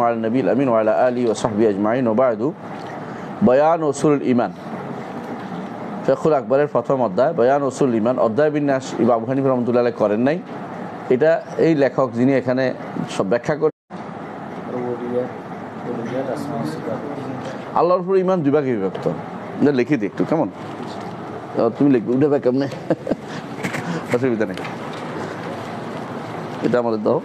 আলা নবিল আমিন ওয়া আলা আলিহি ওয়া সাহবিহি আজমাইন ওয়া বা'দু বায়ান উসুলুল ঈমান ফিকহুল আকবরের প্রথম অধ্যায় বায়ান উসুলুল ঈমান অধ্যায় বিন্যাস ইমাম আবু হানিফা রাহমাতুল্লাহ আলাইহি করেন নাই। এটা এই লেখক যিনি এখানে সব ব্যাখ্যা করেন আল্লাহর উপর ঈমান দুই ভাগে বিভক্ত। লিখি দিই একটু, কেমন? তুমি লিখবে, উঠে ভাই কেমনে? অসুবিধা নেই, এটা আমাদের দাও।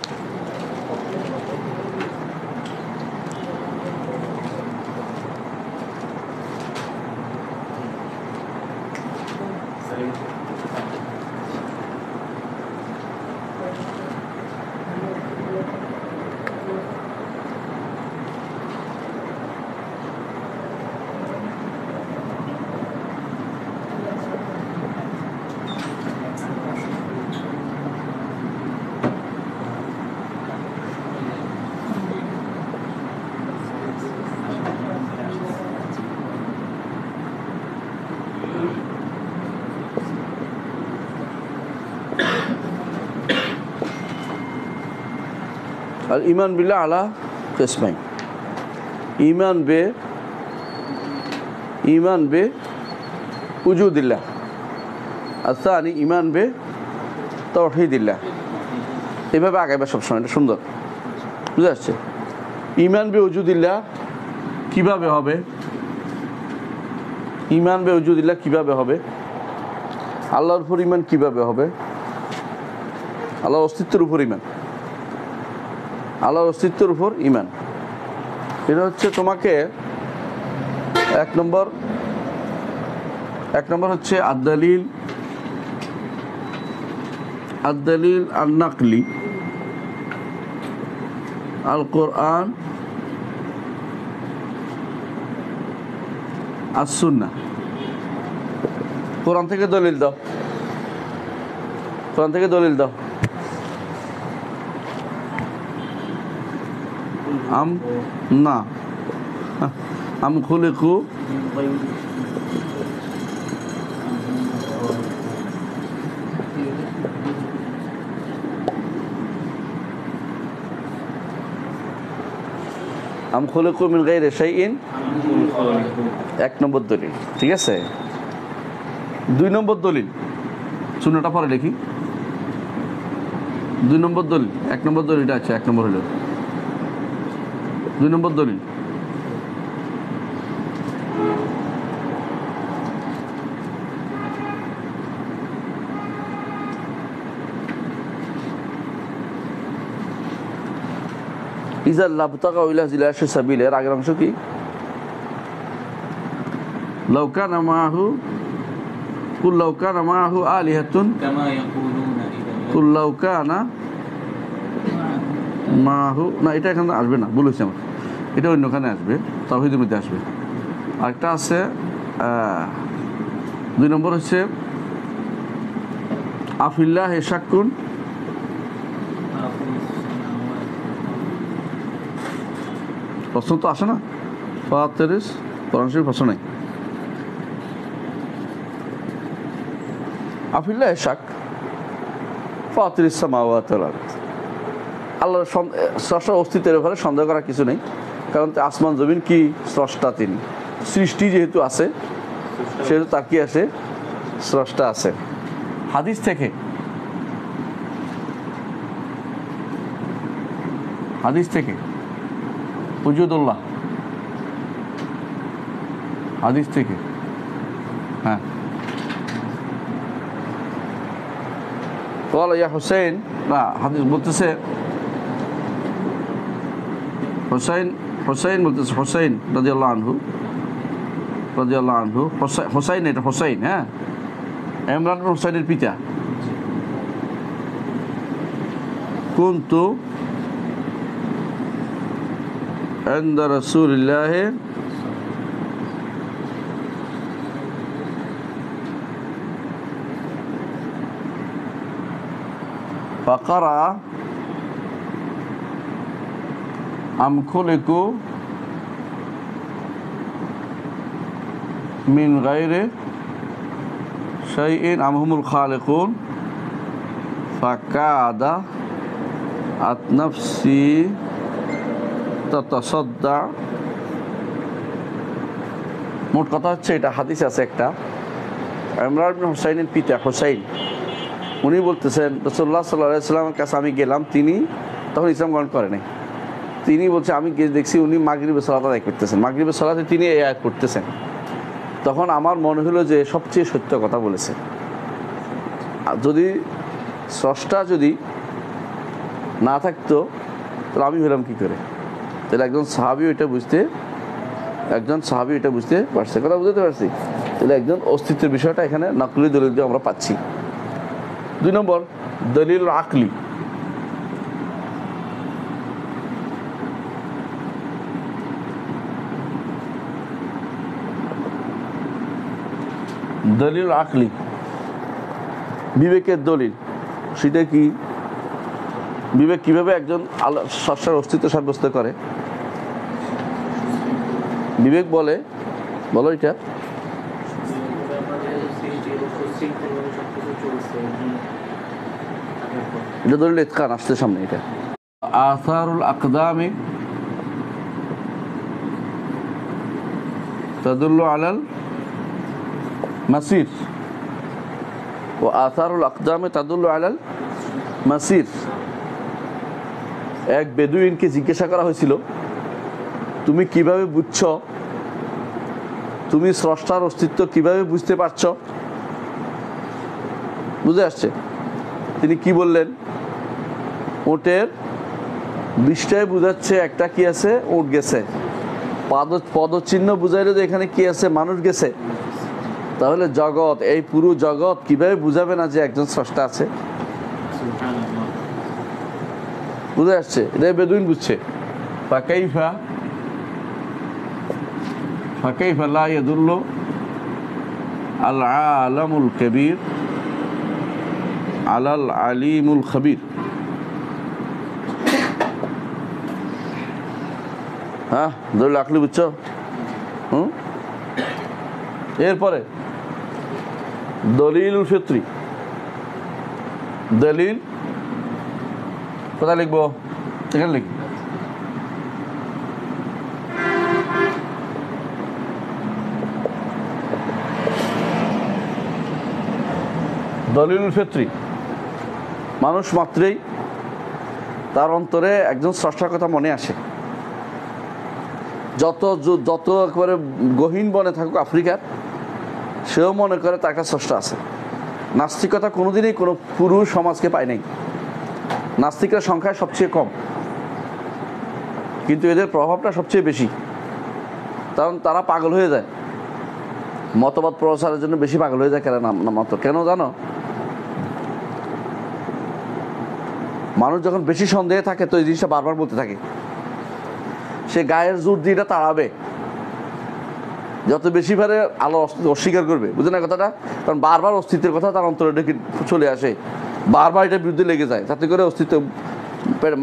আর ইমান বিল্লাহ আলা কিসমাইন, ইমান বে উজুদিল্লাহ, আসানি ইমান বে তাওহীদিল্লাহ। এভাবে আগাইবা সবসময়, এটা সুন্দর বুঝে আসছে। ইমান বে উজুদিল্লাহ কিভাবে হবে? ইমান বে উজুদিল্লাহ কিভাবে হবে? আল্লাহর উপর ইমান কিভাবে হবে? আল্লাহর অস্তিত্বের উপর ইমান, আল্লাহর অস্তিত্বের উপর ইমান। এটা হচ্ছে তোমাকে এক নম্বর হচ্ছে আদ-দালিল আন-নাকলি, আল কোরআন, আস-সুন্নাহ। কোরআন থেকে দলিল দাও, কোরআন থেকে দলিল দাও। না আম খুলিকু মিন গায়রি শাইইন, এক নম্বর দলিল। ঠিক আছে, দুই নম্বর দলিল, শূন্যটা পরে লিখি। দুই নম্বর দলিল, এক নম্বর দলিলটা আছে, এক নম্বর হলো দুই নম্বর দলিল। ইজাল লাবতাকা ইলা জিলাশি সাবিল, এর আগের অংশ কি? লাউ কানা মাহু কুল লাউ কানা মাহু আলিহাতুন কামা ইয়াকুলুনা কুল লাউ কানা মাহু, না এটা এখানে আসবে না, বলেছি আমার, এটা অন্যখানে আসবে, তাওহীদের মধ্যে আসবে। আরেকটা আছে দুই নম্বর হচ্ছে আফিল্লাহি শাক্কুন, প্রশ্ন তো আসে না, ফাতিরিস, কোরআন শরীফ প্রশ্ন নাই। আফিল্লাহি শাক ফাতিরিস সামাওয়াতি ওয়াল আরদ, আল্লাহর স্রষ্টার অস্তিত্বের ব্যাপারে সন্দেহ করার কিছু নেই, কারণ আসমান জমিন কি স্রষ্টা তিনি, সৃষ্টি যেহেতু আছে সেহেতু তার কি আছে, স্রষ্টা আছে। হাদিস থেকে উজুদুল্লাহ, হাদিস থেকে, হ্যাঁ। বলো ইয়া হুসাইন, না হাদিস বলতেছে হুসাইন বলতেছে, হুসাইন রাদিয়াল্লাহু আনহু, হুসাইন, এটা হুসাইন, হ্যাঁ, ইমরান হুসাইনের পিতা। কুনতু ইনদা রাসূলিল্লাহ ফাকারা আম খুলিকু মিন গায়রি শাইইন আম হুমুল খালিকুন ফাকাদা আতনাফসি তাতাসাদ্দা, মোট কথা হচ্ছে এটা হাদিস আছে একটা, ইমরান ইবনে হুসাইনের পিতা হুসাইন উনি বলতেছেন রাসূলুল্লাহ সাল্লাল্লাহু আলাইহি ওয়াসাল্লামের কাছে আমি গেলাম, তিনি তখন ইসলাম গ্রহণ করে নাই। তিনি বলছে আমি দেখছি উনি মাগরিবের সালাত আদায় করতেছেন, মাগরিবের সালাতে তিনি এই আয়াত পড়তেছেন। তখন আমার মনে হলো যে সবচেয়ে সত্য কথা বলেছে। যদি স্রষ্টা যদি না থাকতো তাহলে আমি হলাম কী করে? তাহলে একজন সাহাবী এটা বুঝতে পারছে, কথা বুঝতে পারছি। তাহলে একজন অস্তিত্বের বিষয়টা এখানে নকলি দলিল দিয়ে আমরা পাচ্ছি। 2 নম্বর দলিল আকলি। দলিল আকলি, বিবেকের দলিল। সেটা কি? বিবেক কিভাবে একজন স্রষ্টার অস্তিত্ব সাব্যস্ত করে? বিবেক বলো এটা দলিল ইতকান আসছে সামনে। এটা আসারুল আকদামি তাদুল্লু আলাল মাসির ও আসারুল আকদামে তাদুল্লু আলাল মাসির। এক বেদুইনকে জিজ্ঞাসা করা হয়েছিল, তুমি কিভাবে বুঝছো, তুমি স্রষ্টার অস্তিত্ব কিভাবে বুঝতে পারছো? বুঝে আসছে? তিনি কি বললেন? ওটের বিষ্টায় বুঝাচ্ছে একটা কি আছে, উট গেছে। পদচিহ্ন বুঝাইলে যে এখানে কি আছে, মানুষ গেছে। তাহলে জগৎ, এই পুরো জগৎ কিভাবে বুঝাবে না যে একজন স্রষ্টা আছে? বুঝে আসছে? এটা বেদুইন বুঝছে। ফাকাইফা লা ইয়াদুল্লু আল আলামুল কবির আলাল আলিমুল খবির। হ্যাঁ, দলিল আকলি বুঝছো? এরপরে দলিলুল ফিতরি। দলিল কোথায় লিখবো? এখানে লিখি। দলিলুল ফিতরি, মানুষ মাত্রেই তার অন্তরে একজন স্রষ্টার কথা মনে আসে। যত একেবারে গহীন বনে থাকুক আফ্রিকার, সেও মনে করে তার একটা স্রষ্টা আছে। নাস্তিকতা কোনোদিনই কোনো পুরুষ সমাজকে পায় নাই। নাস্তিকের সংখ্যায় সবচেয়ে কম, কিন্তু এদের প্রভাবটা সবচেয়ে বেশি। কারণ তারা পাগল হয়ে যায়, মতবাদ প্রচারের জন্য বেশি পাগল হয়ে যায়। কেন জানো? মানুষ যখন বেশি সন্দেহে থাকে তো এই জিনিসটা বারবার বলতে থাকে, সে গায়ের জোর দিয়ে এটা তাড়াবে। যত বেশি ভাবে আলো অস্বীকার করবে, বুঝে না কথাটা? কারণ বারবার অস্তিত্বের কথা তার অন্তরে ডেকে চলে আসে, বারবার এটার বিরুদ্ধে লেগে যায়, যাতে করে অস্তিত্ব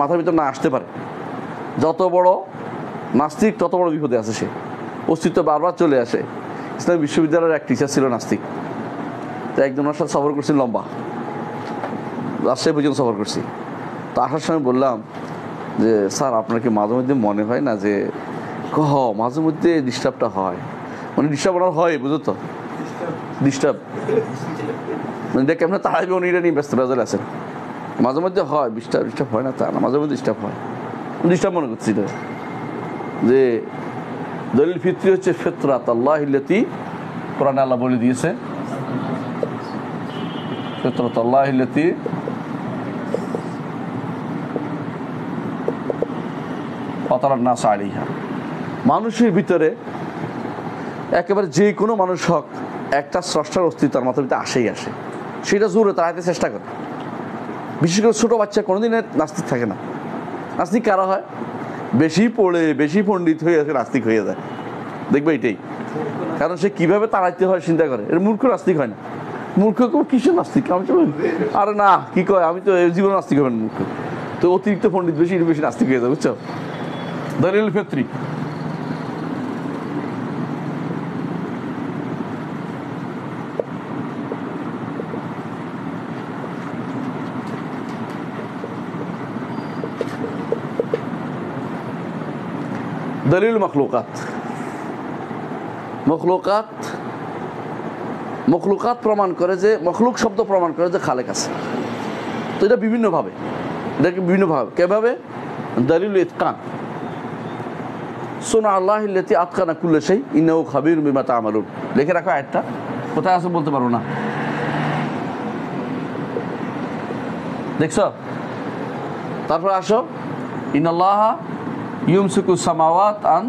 মাথার ভিতর না আসতে পারে। যত বড় নাস্তিক তত বড় বিপদে আছে সে, অস্তিত্ব বারবার চলে আসে। ইসলামী বিশ্ববিদ্যালয়ের এক টিচার ছিল নাস্তিক, তো একজন ওনার সাথে সফর করছি, লম্বা রাজশাহী পর্যন্ত সফর করছি। তো আসার সময় বললাম যে স্যার আপনার কি মাঝে মধ্যে মনে হয় না যে মাঝে মধ্যে ডিস্টার্বটা হয়? মানে ডিস্টার্ব ওনার হয়, বুঝো তো? ডিস্টার্ব মানে দেখ আপনার তাড়াইবে, উনি এটা নিয়ে ব্যস্ত বেজাল আছেন। মাঝে মধ্যে হয় ডিস্টার্ব হয় না তা না, মাঝে মধ্যে ডিস্টার্ব হয়। ডিস্টার্ব মনে করছি যে দলিল ফিতরি হচ্ছে ফিতরাত আল্লাহিল্লাতী, কোরআনে আল্লাহ বলে দিয়েছে ফিতরাত আল্লাহিল্লাতী ফাতারান নাস আলাইহা। মানুষের ভিতরে একেবারে যে কোনো মানুষ হোক, একটা স্রষ্টার অস্তিত্ব তার মাথার ভিতরে আসেই আসে। সেটা জোরে তাড়াইতে চেষ্টা করে। বিশেষ করে ছোটো বাচ্চা কোনোদিন নাস্তিক থাকে না। নাস্তিক কারা হয়? বেশি পড়ে বেশি পণ্ডিত হয়ে আছে নাস্তিক হয়ে যায়, দেখবে এটাই। কারণ সে কীভাবে তাড়াইতে হয় চিন্তা করে। এর মূর্খ নাস্তিক হয় না। মূর্খ কিসের নাস্তিক? আমি তো আরে না, কি কয়, আমি তো জীবন নাস্তিক হবেন মূর্খ। তো অতিরিক্ত পণ্ডিত বেশি নাস্তিক হয়ে যায়, বুঝছো? দলিল ফিতরি। দলিল মখলুকাত। মখলুকাত মখলুকাত প্রমাণ করে যে, মখলুক শব্দ প্রমাণ করে যে খালেক আছে। তো এটা বিভিন্নভাবে, এটাকে বিভিন্নভাবে কেভাবে? দলিল ইতকান, সুনা আল্লাহ আল্লাতী আতকানা কুল্লা শাই ইন্নাহু খাবীরুম বিমা তা'মালুন। লিখে রাখো আয়াতটা, কোথায় আছে বলতে পারো না, দেখছো? তারপর আসো, ইন্নাল্লাহা ইউমসিকুস সামাওয়াত আন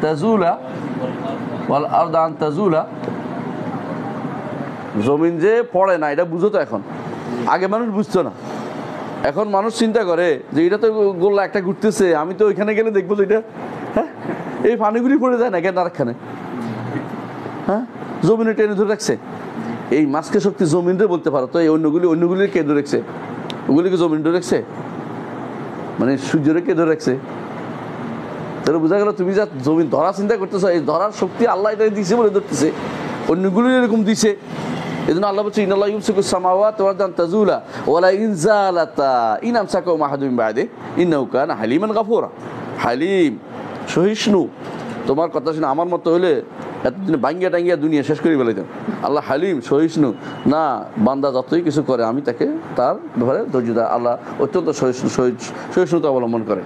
তাজুলা ওয়াল আরদা আন তাজুলা। জমিন যে পড়ে না, এটা বুঝো তো এখন। আগে মানুষ বুঝতো না, এখন মানুষ চিন্তা করে যে এটা তো গোল্লা একটা ঘুরতেছে, আমি তো ওইখানে গেলে দেখবো যে এটা, হ্যাঁ এই পানিগুলি পড়ে যায় না কেন আরেকখানে, হ্যাঁ জমিনে টেনে ধরে রাখছে। এই মাছকে শক্তি জমিনরে বলতে পারো, তো এই অন্যগুলির কে ধরে রাখছে? ওগুলিকে জমিন ধরে রাখছে, মানে সূর্যরে কে ধরে রাখছে? তাহলে বোঝা গেল তুমি যা জমিন ধরা চিন্তা করতেছো, এই ধরার শক্তি আল্লাহ এটা দিছে বলে ধরতেছে, অন্যগুলি এরকম দিছে। এই জন্য আল্লাহ বলছে ইন্নাল্লাহা ইউমসিকুস সামাওয়াতি ওয়াল আরদা আন তাজুলা ওয়ালা ইন যালাতা ইন আমসাকাহুম আহাদুম মিন বা'দিহি ইন্নাহু কানা হালিমান গাফুরা। হালিম, সহিষ্ণু। তোমার কথা শুনে আমার মতো হলে এতদিন ভাঙ্গিয়া টাঙ্গিয়া দুনিয়া শেষ করে ফেলাইতাম। আল্লাহ হালিম, সহিষ্ণু। না, বান্দা যতই কিছু করে আমি তাকে তার ব্যাপারে ধৈর্য দেয়। আল্লাহ অত্যন্ত সহিষ্ণুতা অবলম্বন করে।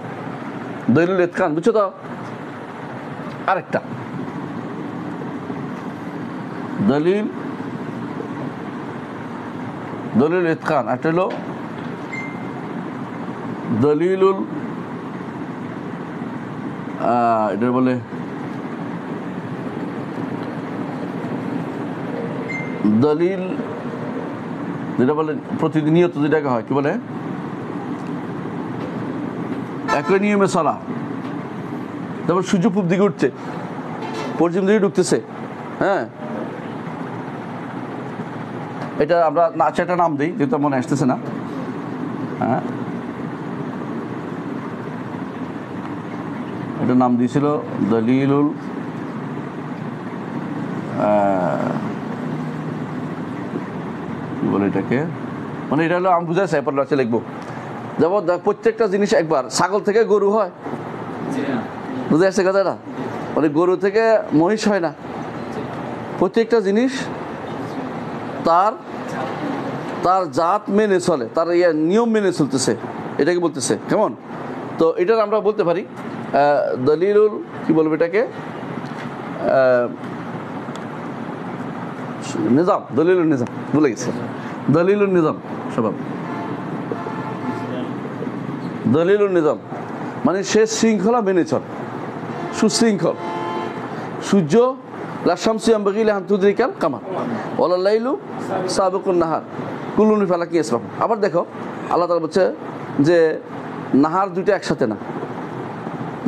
দলিল ইতকান, বুঝছো তো? আরেকটা দলিল ইতকান, একটা হলো দলিলুল, এটা বলে দলিল, যেটা বলে প্রতিনিয়ত যেটাকে হয়, কি বলে, একই নিয়মে চলা। তারপর সূর্য পূব দিকে উঠছে, পশ্চিম দিকে ঢুকতেছে, হ্যাঁ এটা আমরা একটা নাম দিই, যেটা মনে আসতেছে না। হ্যাঁ এটা নাম দিয়েছিল দলিলুল, কি বলে এটাকে, মানে এটা হলো আমি বুঝাচ্ছি, এরপর লিখবো। যেমন প্রত্যেকটা জিনিস, একবার ছাগল থেকে গরু হয়, বুঝে আসছে কথাটা? মানে গরু থেকে মহিষ হয় না। প্রত্যেকটা জিনিস তার জাত মেনে চলে, তার নিয়ম মেনে চলতেছে, এটাকে বলতেছে। কেমন? তো এটার আমরা বলতে পারি দলিলুল, কি বলবো এটাকে, নিজাম, দলিলুল নিজাম, ভুলে গেছে, দলিলুল নিজাম স্বভাব। দলিলুল নিজাম মানে সে শৃঙ্খলা মেনে চল, সুশৃঙ্খল। সূর্য লাশামসু ইয়ানবাগি লাহা আন তুদরিকাল কামার ওয়ালা লাইলু সাবিকুন নাহার কুল্লুন ফি ফালাকিন ইয়াসবাহুন। আবার দেখো আল্লাহ তাআলা বলছে যে নাহার দুইটা একসাথে না,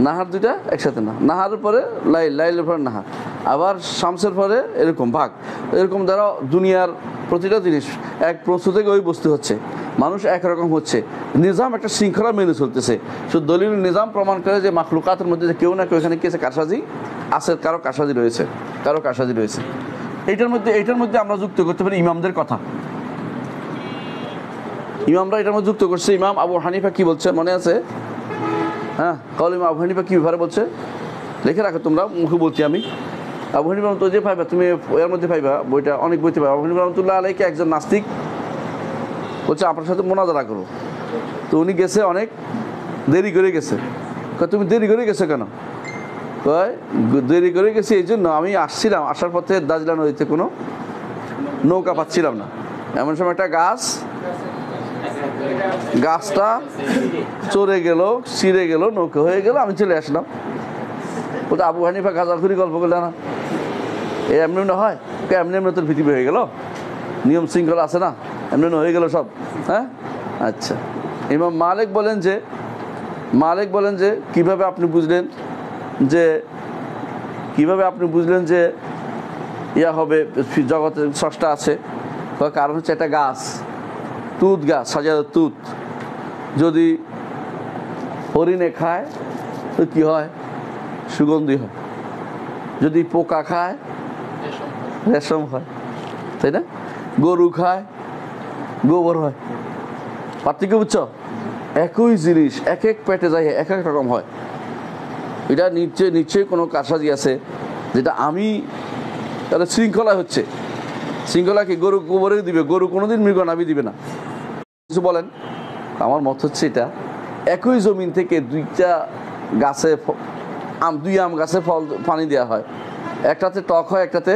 নাহার দুইটা একসাথে না, নাহারের পরে লাইল, লাইলের পরে নাহার, আবার শামসের পরে এরকম ভাগ। এরকম দ্বারা দুনিয়ার প্রতিটা জিনিস এক বস্তু থেকে ওই বস্তু হচ্ছে, মানুষ একরকম হচ্ছে, নিজাম একটা শৃঙ্খলা মেনে চলতেছে। শুধু দলিল নিজাম প্রমাণ করে যে মাখলুকাতের মধ্যে যে কেউ না কেউ এখানে কি আছে, কারসাজি আছে, কারো কারসাজি রয়েছে। এইটার মধ্যে আমরা যুক্ত করতে পারি ইমামদের কথা। ইমামরা এটার মধ্যে যুক্ত করছে। ইমাম আবু হানিফা কি বলছে মনে আছে? হ্যাঁ, কাল ইমাম আবু হানিফা কি ব্যাপারে বলছে, লিখে রাখো তোমরা, মুখে বলছি আমি। আবু হানিফা তো যে পাইবা তুমি এর মধ্যে পাইবা, বইটা অনেক বইতে পাইবা। আবু হানিফা রহমতুল্লাহ আলাইকে একজন নাস্তিক বলছে আপনার সাথে মোনাজারা করো। তো উনি গেছে, অনেক দেরি করে গেছে। তুমি দেরি করে গেছো কেন? কয় দেরি করে গেছি এই জন্য, আমি আসছিলাম, আসার পথে দাজলা নদীতে কোনো নৌকা পাচ্ছিলাম না, এমন সময় একটা গাছটা চড়ে গেল, ছিঁড়ে গেল, নৌকা হয়ে গেল, আমি চলে আসলাম। বলতে আবু হানিফা গাজাখুরি গল্প করলে না, এমনি হয়, এমনি তোর পৃথিবী হয়ে গেল, নিয়ম শৃঙ্খলা আছে না, এমনি হয়ে গেল সব। হ্যাঁ, আচ্ছা। ইমাম মালিক বলেন যে কিভাবে আপনি বুঝলেন যে ইয়া হবে, জগতের স্রষ্টা আছে? কারণ হচ্ছে একটা গাছ, তুত গাছ, সাজার তুত, যদি হরিণে খায় তো কি হয়? সুগন্ধি হয়। যদি পোকা খায় রেশম হয়, তাই না? গরু খায় গোবর হয়। পার্থক্য বুঝছো? একই জিনিস এক এক পেটে যায় এক এক রকম হয়। এটা নিশ্চয়ই কোনো কারসাজি আছে, যেটা আমি তাহলে শৃঙ্খলা হচ্ছে। শৃঙ্খলা কি? গরু গোবরে দিবে, গরু কোনোদিন মৃগ নাভি দিবে না। কিছু বলেন? আমার মত হচ্ছে এটা একই জমিন থেকে দুইটা গাছে দুই আম গাছে ফল পানি দেওয়া হয়, একটাতে টক হয় একটাতে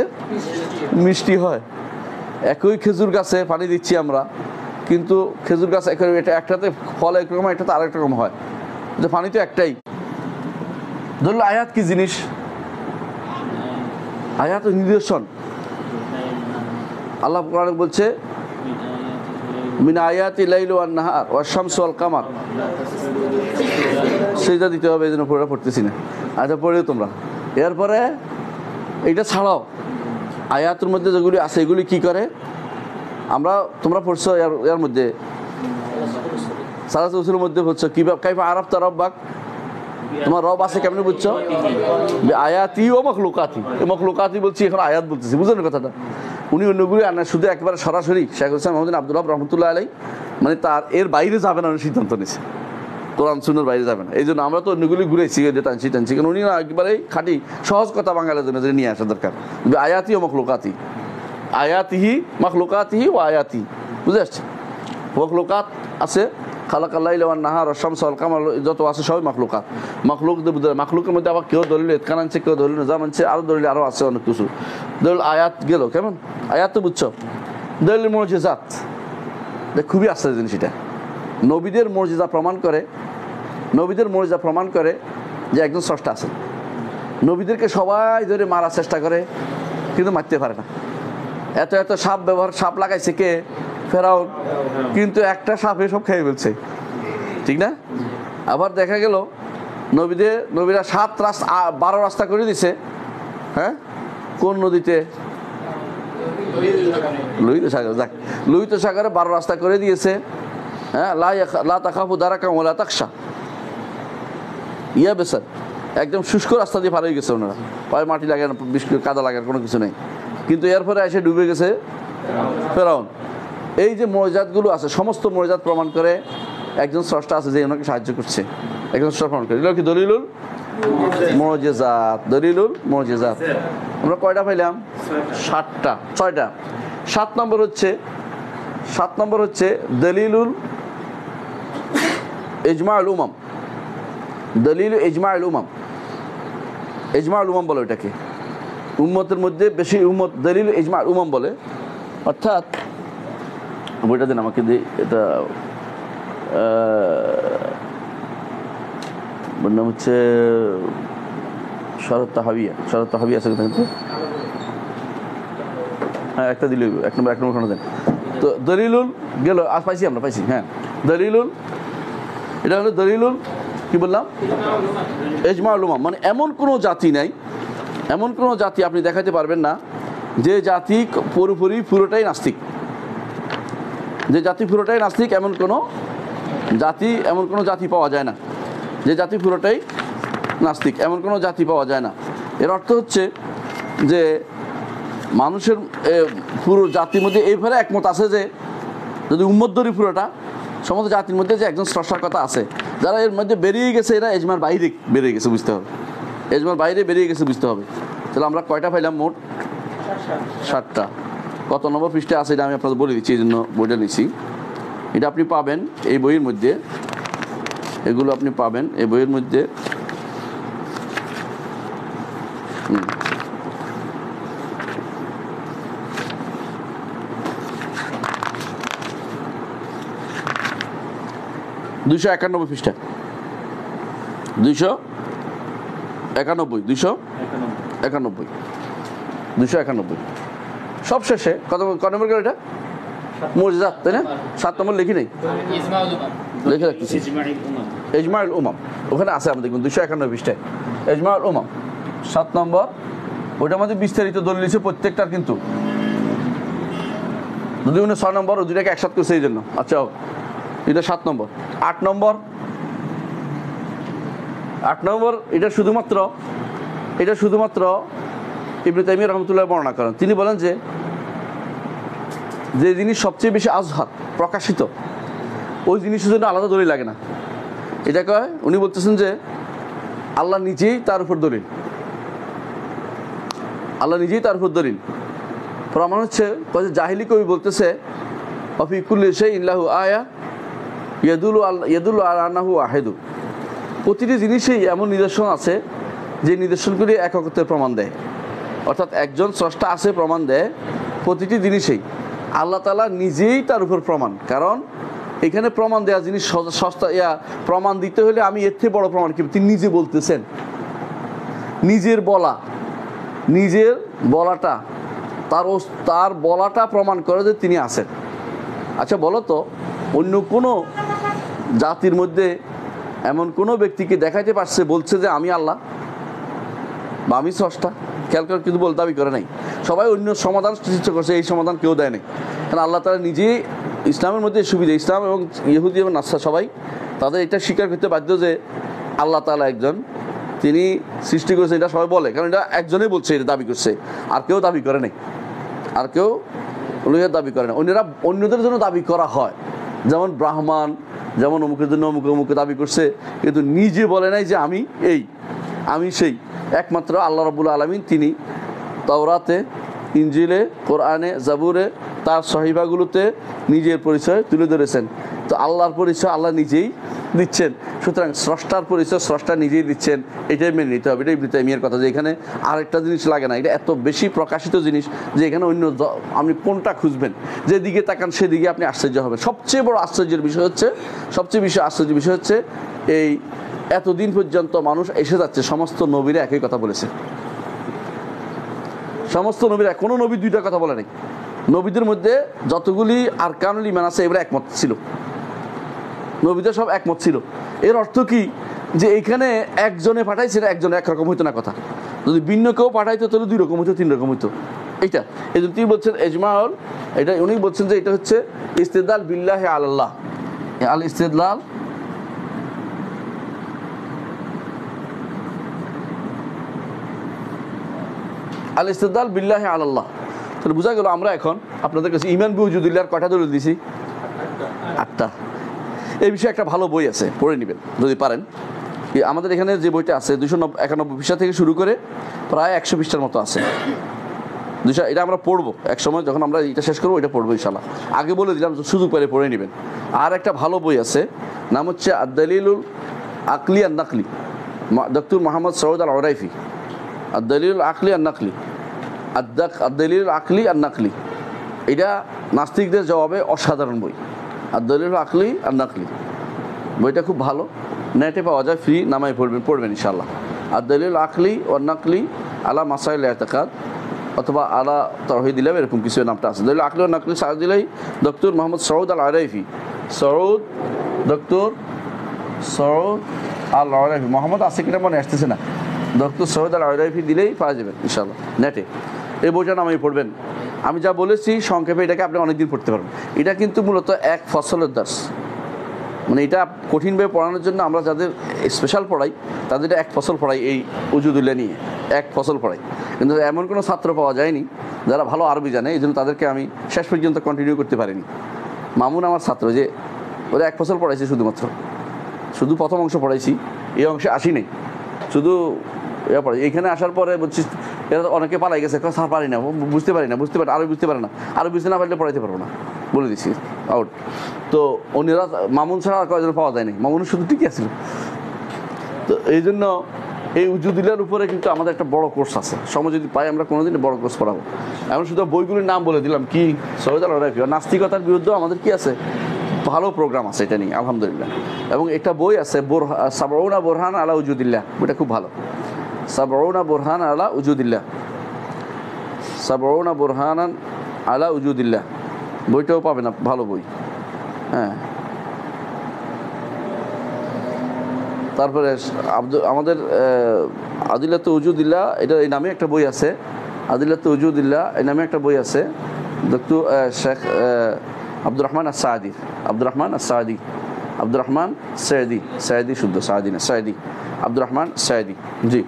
মিষ্টি হয়। একই খেজুর গাছে পানি দিচ্ছি আমরা, কিন্তু খেজুর গাছ এটা একটাতে ফল একরকম, একটাতে আরেক রকম হয়, যে পানি তো একটাই। ধরল আয়াত কি জিনিস? আয়াত নিদর্শন। আল্লাহ কোরআনে বলছে মিন আয়াতি লাইল ওয়ান নাহার ওয়াশ শামসু ওয়াল কামার। সেটা দিতে হবে, এই জন্য পুরোটা পড়তেছি না। আচ্ছা পড়েও তোমরা। এরপরে এইটা ছাড়াও আয়াতের মধ্যে যেগুলি আছে এগুলি কি করে তোমরা পড়ছো এর মধ্যে সালাতুল উসুলের মধ্যে পড়ছো কিভাবে কাইফা আরাফতা রাব্বাক, তোমার রব আছে কেমনে বুঝছো? আয়াতি ও মখলুকাতি। মখলুকাতি বলছি, এখন আয়াত বলতেছি, বুঝলেন কথাটা? উনি অন্যগুলি আনা শুধু একবারে সরাসরি শেখ হোসেন মোহাম্মদ আব্দুল ওয়াহাব রহমতুল্লাহ আলাই, মানে তার এর বাইরে যাবে না, উনি সিদ্ধান্ত নিয়েছে কোরআন সুন্নাহর বাইরে যাবে না। এই জন্য আমরা তো অন্যগুলি ঘুরেছি, টানছি, কারণ উনি একবারেই খাঁটি সহজ কথা বাঙালির জন্য নিয়ে আসা দরকার। আয়াতি ও মখলুকাতি, আয়াতিহি মখলুকাতিহি ও আয়াতি, বুঝে আসছে? মখলুকাত আছে খালাকাল্লাইল ওয়ান নাহার ওয়াশ শামসু ওয়াল কামার, যত আছে সবই মখলুকাত। মখলুকের মধ্যে আবার কেউ দলিল ইতকান আনছে, কেউ দলিল নিজাম আনছে, আরো দলিল আরো আছে অনেক কিছু। দলিল আয়াত গেল কেমন? আয়াত তো বুঝছো। দলিল মুজিজাত খুবই আশ্চর্য জিনিস। এটা নবীদের মর্যাদা প্রমাণ করে, নবীদের মর্যাদা প্রমাণ করে যে একজন স্রষ্টা আছেন। নবীদেরকে সবাই ধরে মারার চেষ্টা করে, কিন্তু মারতে পারে না। এত এত সাপ লাগাইছে কে? ফেরাউন, কিন্তু একটা সাপ এসব খেয়ে ফেলছে, ঠিক না? আবার দেখা গেল নবীরা 12 রাস্তা করে দিছে। হ্যাঁ, কোন নদীতে? লোহিত সাগরে 12 রাস্তা করে দিয়েছে। হ্যাঁ, লা তাখাফু দারাকা ওয়ালা তাখশা, বেসার একদম শুষ্ক রাস্তা দিয়ে পার হয়ে গেছে ওনারা, পায়ে মাটি লাগার কাদা লাগার কোনো কিছু নেই, কিন্তু এরপরে এসে ডুবে গেছে ফেরাউন। এই যে মর্যাদাগুলো আছে, সমস্ত মর্যাদা প্রমাণ করে একজন স্রষ্টা আছে যে ওনাকে সাহায্য করছে, একজন স্রষ্টা প্রমাণ করে। এগুলো কি দলিলুল মুজিজাত, দলিলুল মুজিজাত। আমরা কয়টা পাইলাম? 7টা, 6টা। 7 নম্বর হচ্ছে দলিলুল ইজমাউল উমাম। দলিল ইজমাউল উমাম, ইজমাউল উমাম বলে এটাকে। উম্মতের মধ্যে বেশি উম্মত দলিল ইজমাউল উমাম বলে। অর্থাৎ বইটা দিন আমাকে দিই, এটা নাম হচ্ছে শরত তাহাবিয়া আছে কিন্তু, হ্যাঁ একটা দিল, এক নম্বর দেন তো। দলিলুল গেল, আজ পাইছি আমরা, পাইছি। হ্যাঁ, দলিলুল, এটা হলো দলিলুল কি বললাম? ইজমাউল উমাম। মানে এমন কোনো জাতি নাই, এমন কোনো জাতি আপনি দেখাতে পারবেন না যে জাতি পুরোটাই নাস্তিক। যে জাতি পুরোটাই নাস্তিক এমন কোনো জাতি পাওয়া যায় না। যে জাতি পুরোটাই নাস্তিক এমন কোনো জাতি পাওয়া যায় না। এর অর্থ হচ্ছে যে মানুষের পুরো জাতির মধ্যে এইভাবে একমত আছে যে যদি উম্মত ধরি পুরোটা সমস্ত জাতির মধ্যে যে একজন স্রষ্টার কথা আছে, যারা এর মধ্যে বেরিয়ে গেছে এরা এজমার বাইরে বেরিয়ে গেছে বুঝতে হবে, এজমার বাইরে বেরিয়ে গেছে বুঝতে হবে। তাহলে আমরা কয়টা পাইলাম মোট? 7টা। কত নম্বর পৃষ্ঠাে আছে এটা আমি আপনাদের বলে দিচ্ছি, এই জন্য বইটা নিচ্ছি। এটা আপনি পাবেন এই বইয়ের মধ্যে, এগুলো আপনি পাবেন এই বইয়ের মধ্যে। দুইশো 91 পৃষ্ঠা, 291 সব শেষে কত নম্বর গেল? এটা মুজিজাত, তাই না? 7 নম্বর লিখি নেই, লিখে রাখতেছি। ইজমাউল উমাম ওখানে আছে আমাদের 291 পৃষ্ঠায় ইজমাউল উমাম 7 নম্বর। ওইটার মধ্যে বিস্তারিত দলিল দিয়েছে প্রত্যেকটার, কিন্তু যদি উনি 6 নম্বর ও দুইটাকে একসাথে করছে এই জন্য। আচ্ছা, এটা 7 নম্বর। 8 নম্বর এটা শুধুমাত্র ইবনে তাইমিয়া রহমতুল্লাহ বর্ণনা করেন। তিনি বলেন যে জিনিস সবচেয়ে বেশি আজহার প্রকাশিত ওই জিনিসের জন্য আলাদা দলিল লাগে না। এটা কয়, উনি বলতেছেন যে আল্লাহ নিজেই তার উপর দলিল, আল্লাহ নিজেই তার উপর দলিল। প্রমাণ হচ্ছে জাহিলি কবি বলতেছে অফি কুল্লি শাইইন লাহু আয়া ইয়াদুল্লু আলা আন্নাহু ওয়াহিদু, প্রতিটি জিনিসেই এমন নিদর্শন আছে যে নিদর্শনগুলি একত্বের প্রমাণ দেয়, অর্থাৎ একজন স্রষ্টা আছে প্রমাণ দেয় প্রতিটি জিনিসেই। আল্লাহ তাআলা নিজেই তার উপর প্রমাণ, কারণ এখানে প্রমাণ দেওয়া জিনিস সস্তা, প্রমাণ দিতে হলে আমি এর থেকে বড় প্রমাণ কি, তিনি নিজে বলতেছেন, নিজের বলাটা তার বলাটা প্রমাণ করে যে তিনি আছেন। আচ্ছা বলো তো, অন্য কোনো জাতির মধ্যে এমন কোনো ব্যক্তিকে দেখাইতে পারছে বলছে যে আমি আল্লাহ বা আমি স্রষ্টা? খেয়াল করে কিন্তু দাবি করে নাই। সবাই অন্য সমাধান সৃষ্টি করছে, এই সমাধান কেউ দেয় নাই। কারণ আল্লাহ তাআলা নিজেই ইসলামের মধ্যে সুবিধা, ইসলাম এবং ইহুদি এবং নাসারা সবাই তাদের এটা স্বীকার করতে বাধ্য যে আল্লাহ তাআলা একজন, তিনি সৃষ্টি করেছেন, এটা সবাই বলে, কারণ এটা একজনেই বলছে, এটা দাবি করছে, আর কেউ দাবি করে নাই, আর কেউ দাবি করে না। অন্যদের জন্য দাবি করা হয়, যেমন ব্রাহ্মণ, যেমন অমুকের জন্য অমুকে দাবি করছে, কিন্তু নিজে বলে নাই যে আমি সেই। একমাত্র আল্লাহ রাব্বুল আলামিন তিনি তাওরাতে, ইনজিলে, কোরআনে, জাবুরে, তার সহিফাগুলোতে নিজের পরিচয় তুলে ধরেছেন। তো আল্লাহর পরিচয় আল্লাহ নিজেই দিচ্ছেন, সুতরাং স্রষ্টার পরিচয় স্রষ্টা নিজেই দিচ্ছেন, এটাই মেনে নিতে হবে। এটাই ইবনে তাইমিয়ার কথা যে এখানে আরেকটা জিনিস লাগে না, এটা এত বেশি প্রকাশিত জিনিস যে এখানে অন্য আপনি কোনটা খুঁজবেন, যেদিকে তাকান সেদিকে আপনি আশ্চর্য হবেন। সবচেয়ে বড় আশ্চর্যের বিষয় হচ্ছে, আশ্চর্যের বিষয় হচ্ছে এই এতদিন পর্যন্ত মানুষ এসে যাচ্ছে, সমস্ত নবীরা একই কথা বলেছে, সমস্ত নবীরা, কোনো নবী দুইটা কথা বলে নাই। নবীদের মধ্যে যতগুলি আরকানুল ঈমান আছে এবারে একমত ছিল, নবীদের সব একমত ছিল। এর অর্থ কি, যে এখানে একজনে পাঠাইছে, একজনে একরকম হইতো না কথা, যদি ভিন্ন কেউ পাঠাইতো তাহলে 2 রকম হইতো, 3 রকম হইতো। এইটা এই জন্য তিনি বলছেন ইজমাউল, এটা উনি বলছেন যে এটা হচ্ছে ইস্তিদলাল বিল্লাহি আলাল্লাহ, আল ইস্তিদলাল বিল্লাহি আলাল্লাহ। তাহলে বোঝা গেল আমরা এখন আপনাদের কাছে ঈমান বিউজুদিল্লাহর কয়টা দলিল দিছি? 8টা। এই বিষয়ে একটা ভালো বই আছে, পড়ে নেবেন যদি পারেন। আমাদের এখানে যে বইটা আছে 291 পৃষ্ঠা থেকে শুরু করে প্রায় 100 পৃষ্ঠার মতো আছে। এটা আমরা পড়বো এক সময়, যখন আমরা এটা শেষ করবো এটা পড়বো ইনশাআল্লাহ। আগে বলে দিলাম, সুযোগ পেলে পড়ে নেবেন। আর একটা ভালো বই আছে, নাম হচ্ছে আদ-দালিলুল আকলি আন নাকলি, ডক্টর মোহাম্মদ সৌদ আল ওরাইফি। আদ-দালিলুল আকলি আন নাকলি, আদ-দালিলুল আকলি আন নাকলি, এটা নাস্তিকদের জবাবে অসাধারণ বই। আদ-দালিলুল আকলি আন নাকলি বইটা খুব ভালো, নেটে পাওয়া যায়, ফ্রি, নামাই পড়বেন ইনশাআল্লাহ। আদ-দালিলুল আকলি ওয়ান নাকলি আলা মাসাইল ইতিকাদ অথবা আলা তাওহীদিল্লাহ, এরকম কিছু নামটা আছে। দলিল আকলি ওয়ান নাকলি সার্চ দিলেই ডক্টর মোহাম্মদ সৌদ আল ওরাইফি, ডক্টর সৌদ আল ওরাইফি, মোহাম্মদ আছে কিনা মনে আসতেছে না, ডক্টর সৌদ আল ওরাইফি দিলেই পাওয়া যাবেন ইনশাআল্লাহ নেটে। এই বইটা নামাই পড়বেন। আমি যা বলেছি সংক্ষেপে এটাকে আপনি অনেকদিন পড়তে পারবেন। এটা কিন্তু মূলত এক ফসলের দাস, মানে এটা কঠিনভাবে পড়ানোর জন্য আমরা যাদের স্পেশাল পড়াই তাদের এক ফসল পড়াই, এই উজুদুল্লাহ নিয়ে এক ফসল পড়াই। কিন্তু এমন কোনো ছাত্র পাওয়া যায়নি যারা ভালো আরবি জানে, এই জন্য তাদেরকে আমি শেষ পর্যন্ত কন্টিনিউ করতে পারিনি। মামুন আমার ছাত্র, যে ওরা এক ফসল পড়াইছে, শুধু প্রথম অংশ পড়াইছি, এই অংশে আসি নেই, শুধু পড়াই। এখানে আসার পরে বলছি এরা অনেকে পালাই গেছে, স্যার পারি না, বুঝতে পারি না, আরবি বুঝতে পারে না, আরবি বুঝতে না পারলে পড়াইতে পারবো না, বলে দিচ্ছি আউট। তো অন্যরা মামুন ছাড়া আর কয়েকজন পাওয়া যায়নি, মামুনের শুধু ঠিকই আছিল। তো এই জন্য এই উজুদুল্লাহর উপরে কিন্তু আমাদের একটা বড় কোর্স আছে, সময় যদি পাই আমরা কোনোদিন বড় কোর্স পড়াবো। এখন শুধু বইগুলির নাম বলে দিলাম, কি সৌদ আল ওরাইফি। নাস্তিকতার বিরুদ্ধে আমাদের কি আছে, ভালো প্রোগ্রাম আছে এটা নিয়ে আলহামদুলিল্লাহ। এবং একটা বই আছে সাবউনা বুরহান আলা উজুদিল্লাহ, বইটা খুব ভালো। সাবউনা বুরহান আলা উজুদিল্লাহ, সাবউনা বুরহানান আলা উজুদিল্লাহ, বইটাও পাবেন, ভালো বই। হ্যাঁ, তারপরে আমাদের আদিলাত উজুদিল্লাহ, এটা এই নামে একটা বই আছে, আদিলাত উজুদিল্লাহ এই নামে একটা বই আছে, ডক্টর শেখ আব্দুর রহমান আস-সাঈদী, আব্দুর রহমান সাঈদী, শুদ্ধ সাঈদী না, সাঈদী, আব্দুর রহমান সাঈদী। জি,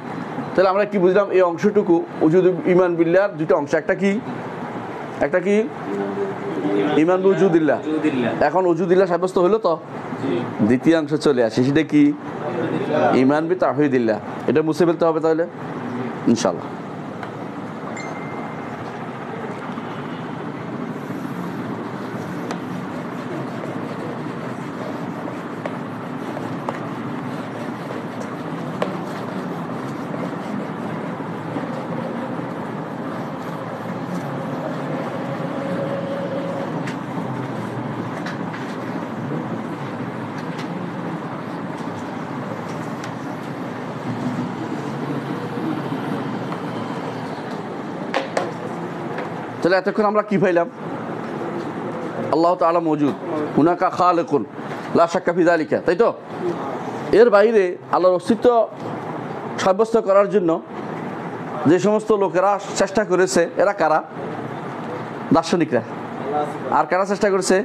তাহলে আমরা কি বুঝলাম, এই অংশটুকু উজুদ ঈমান বিল্লাহর দুটো অংশ, একটা কি ঈমান বিউজুদিল্লাহ। এখন উজুদিল্লাহ সাব্যস্ত হলো, তো দ্বিতীয় অংশ চলে আসে, সেটা কি ঈমান বিতাওহীদিল্লাহ, এটা মুছে ফেলতে হবে তাহলে ইনশাআল্লাহ। তাহলে এতক্ষণ আমরা কি পাইলাম? আল্লাহ তাআলা মওজুদ, হুনাকা খালিকুন লা শাক্কা ফি যালিকা, তাই তো? এর বাইরে আল্লাহর অস্তিত্ব সাব্যস্ত করার জন্য যে সমস্ত লোকেরা চেষ্টা করেছে, এরা কারা? দার্শনিকরা। আর কারা চেষ্টা করেছে?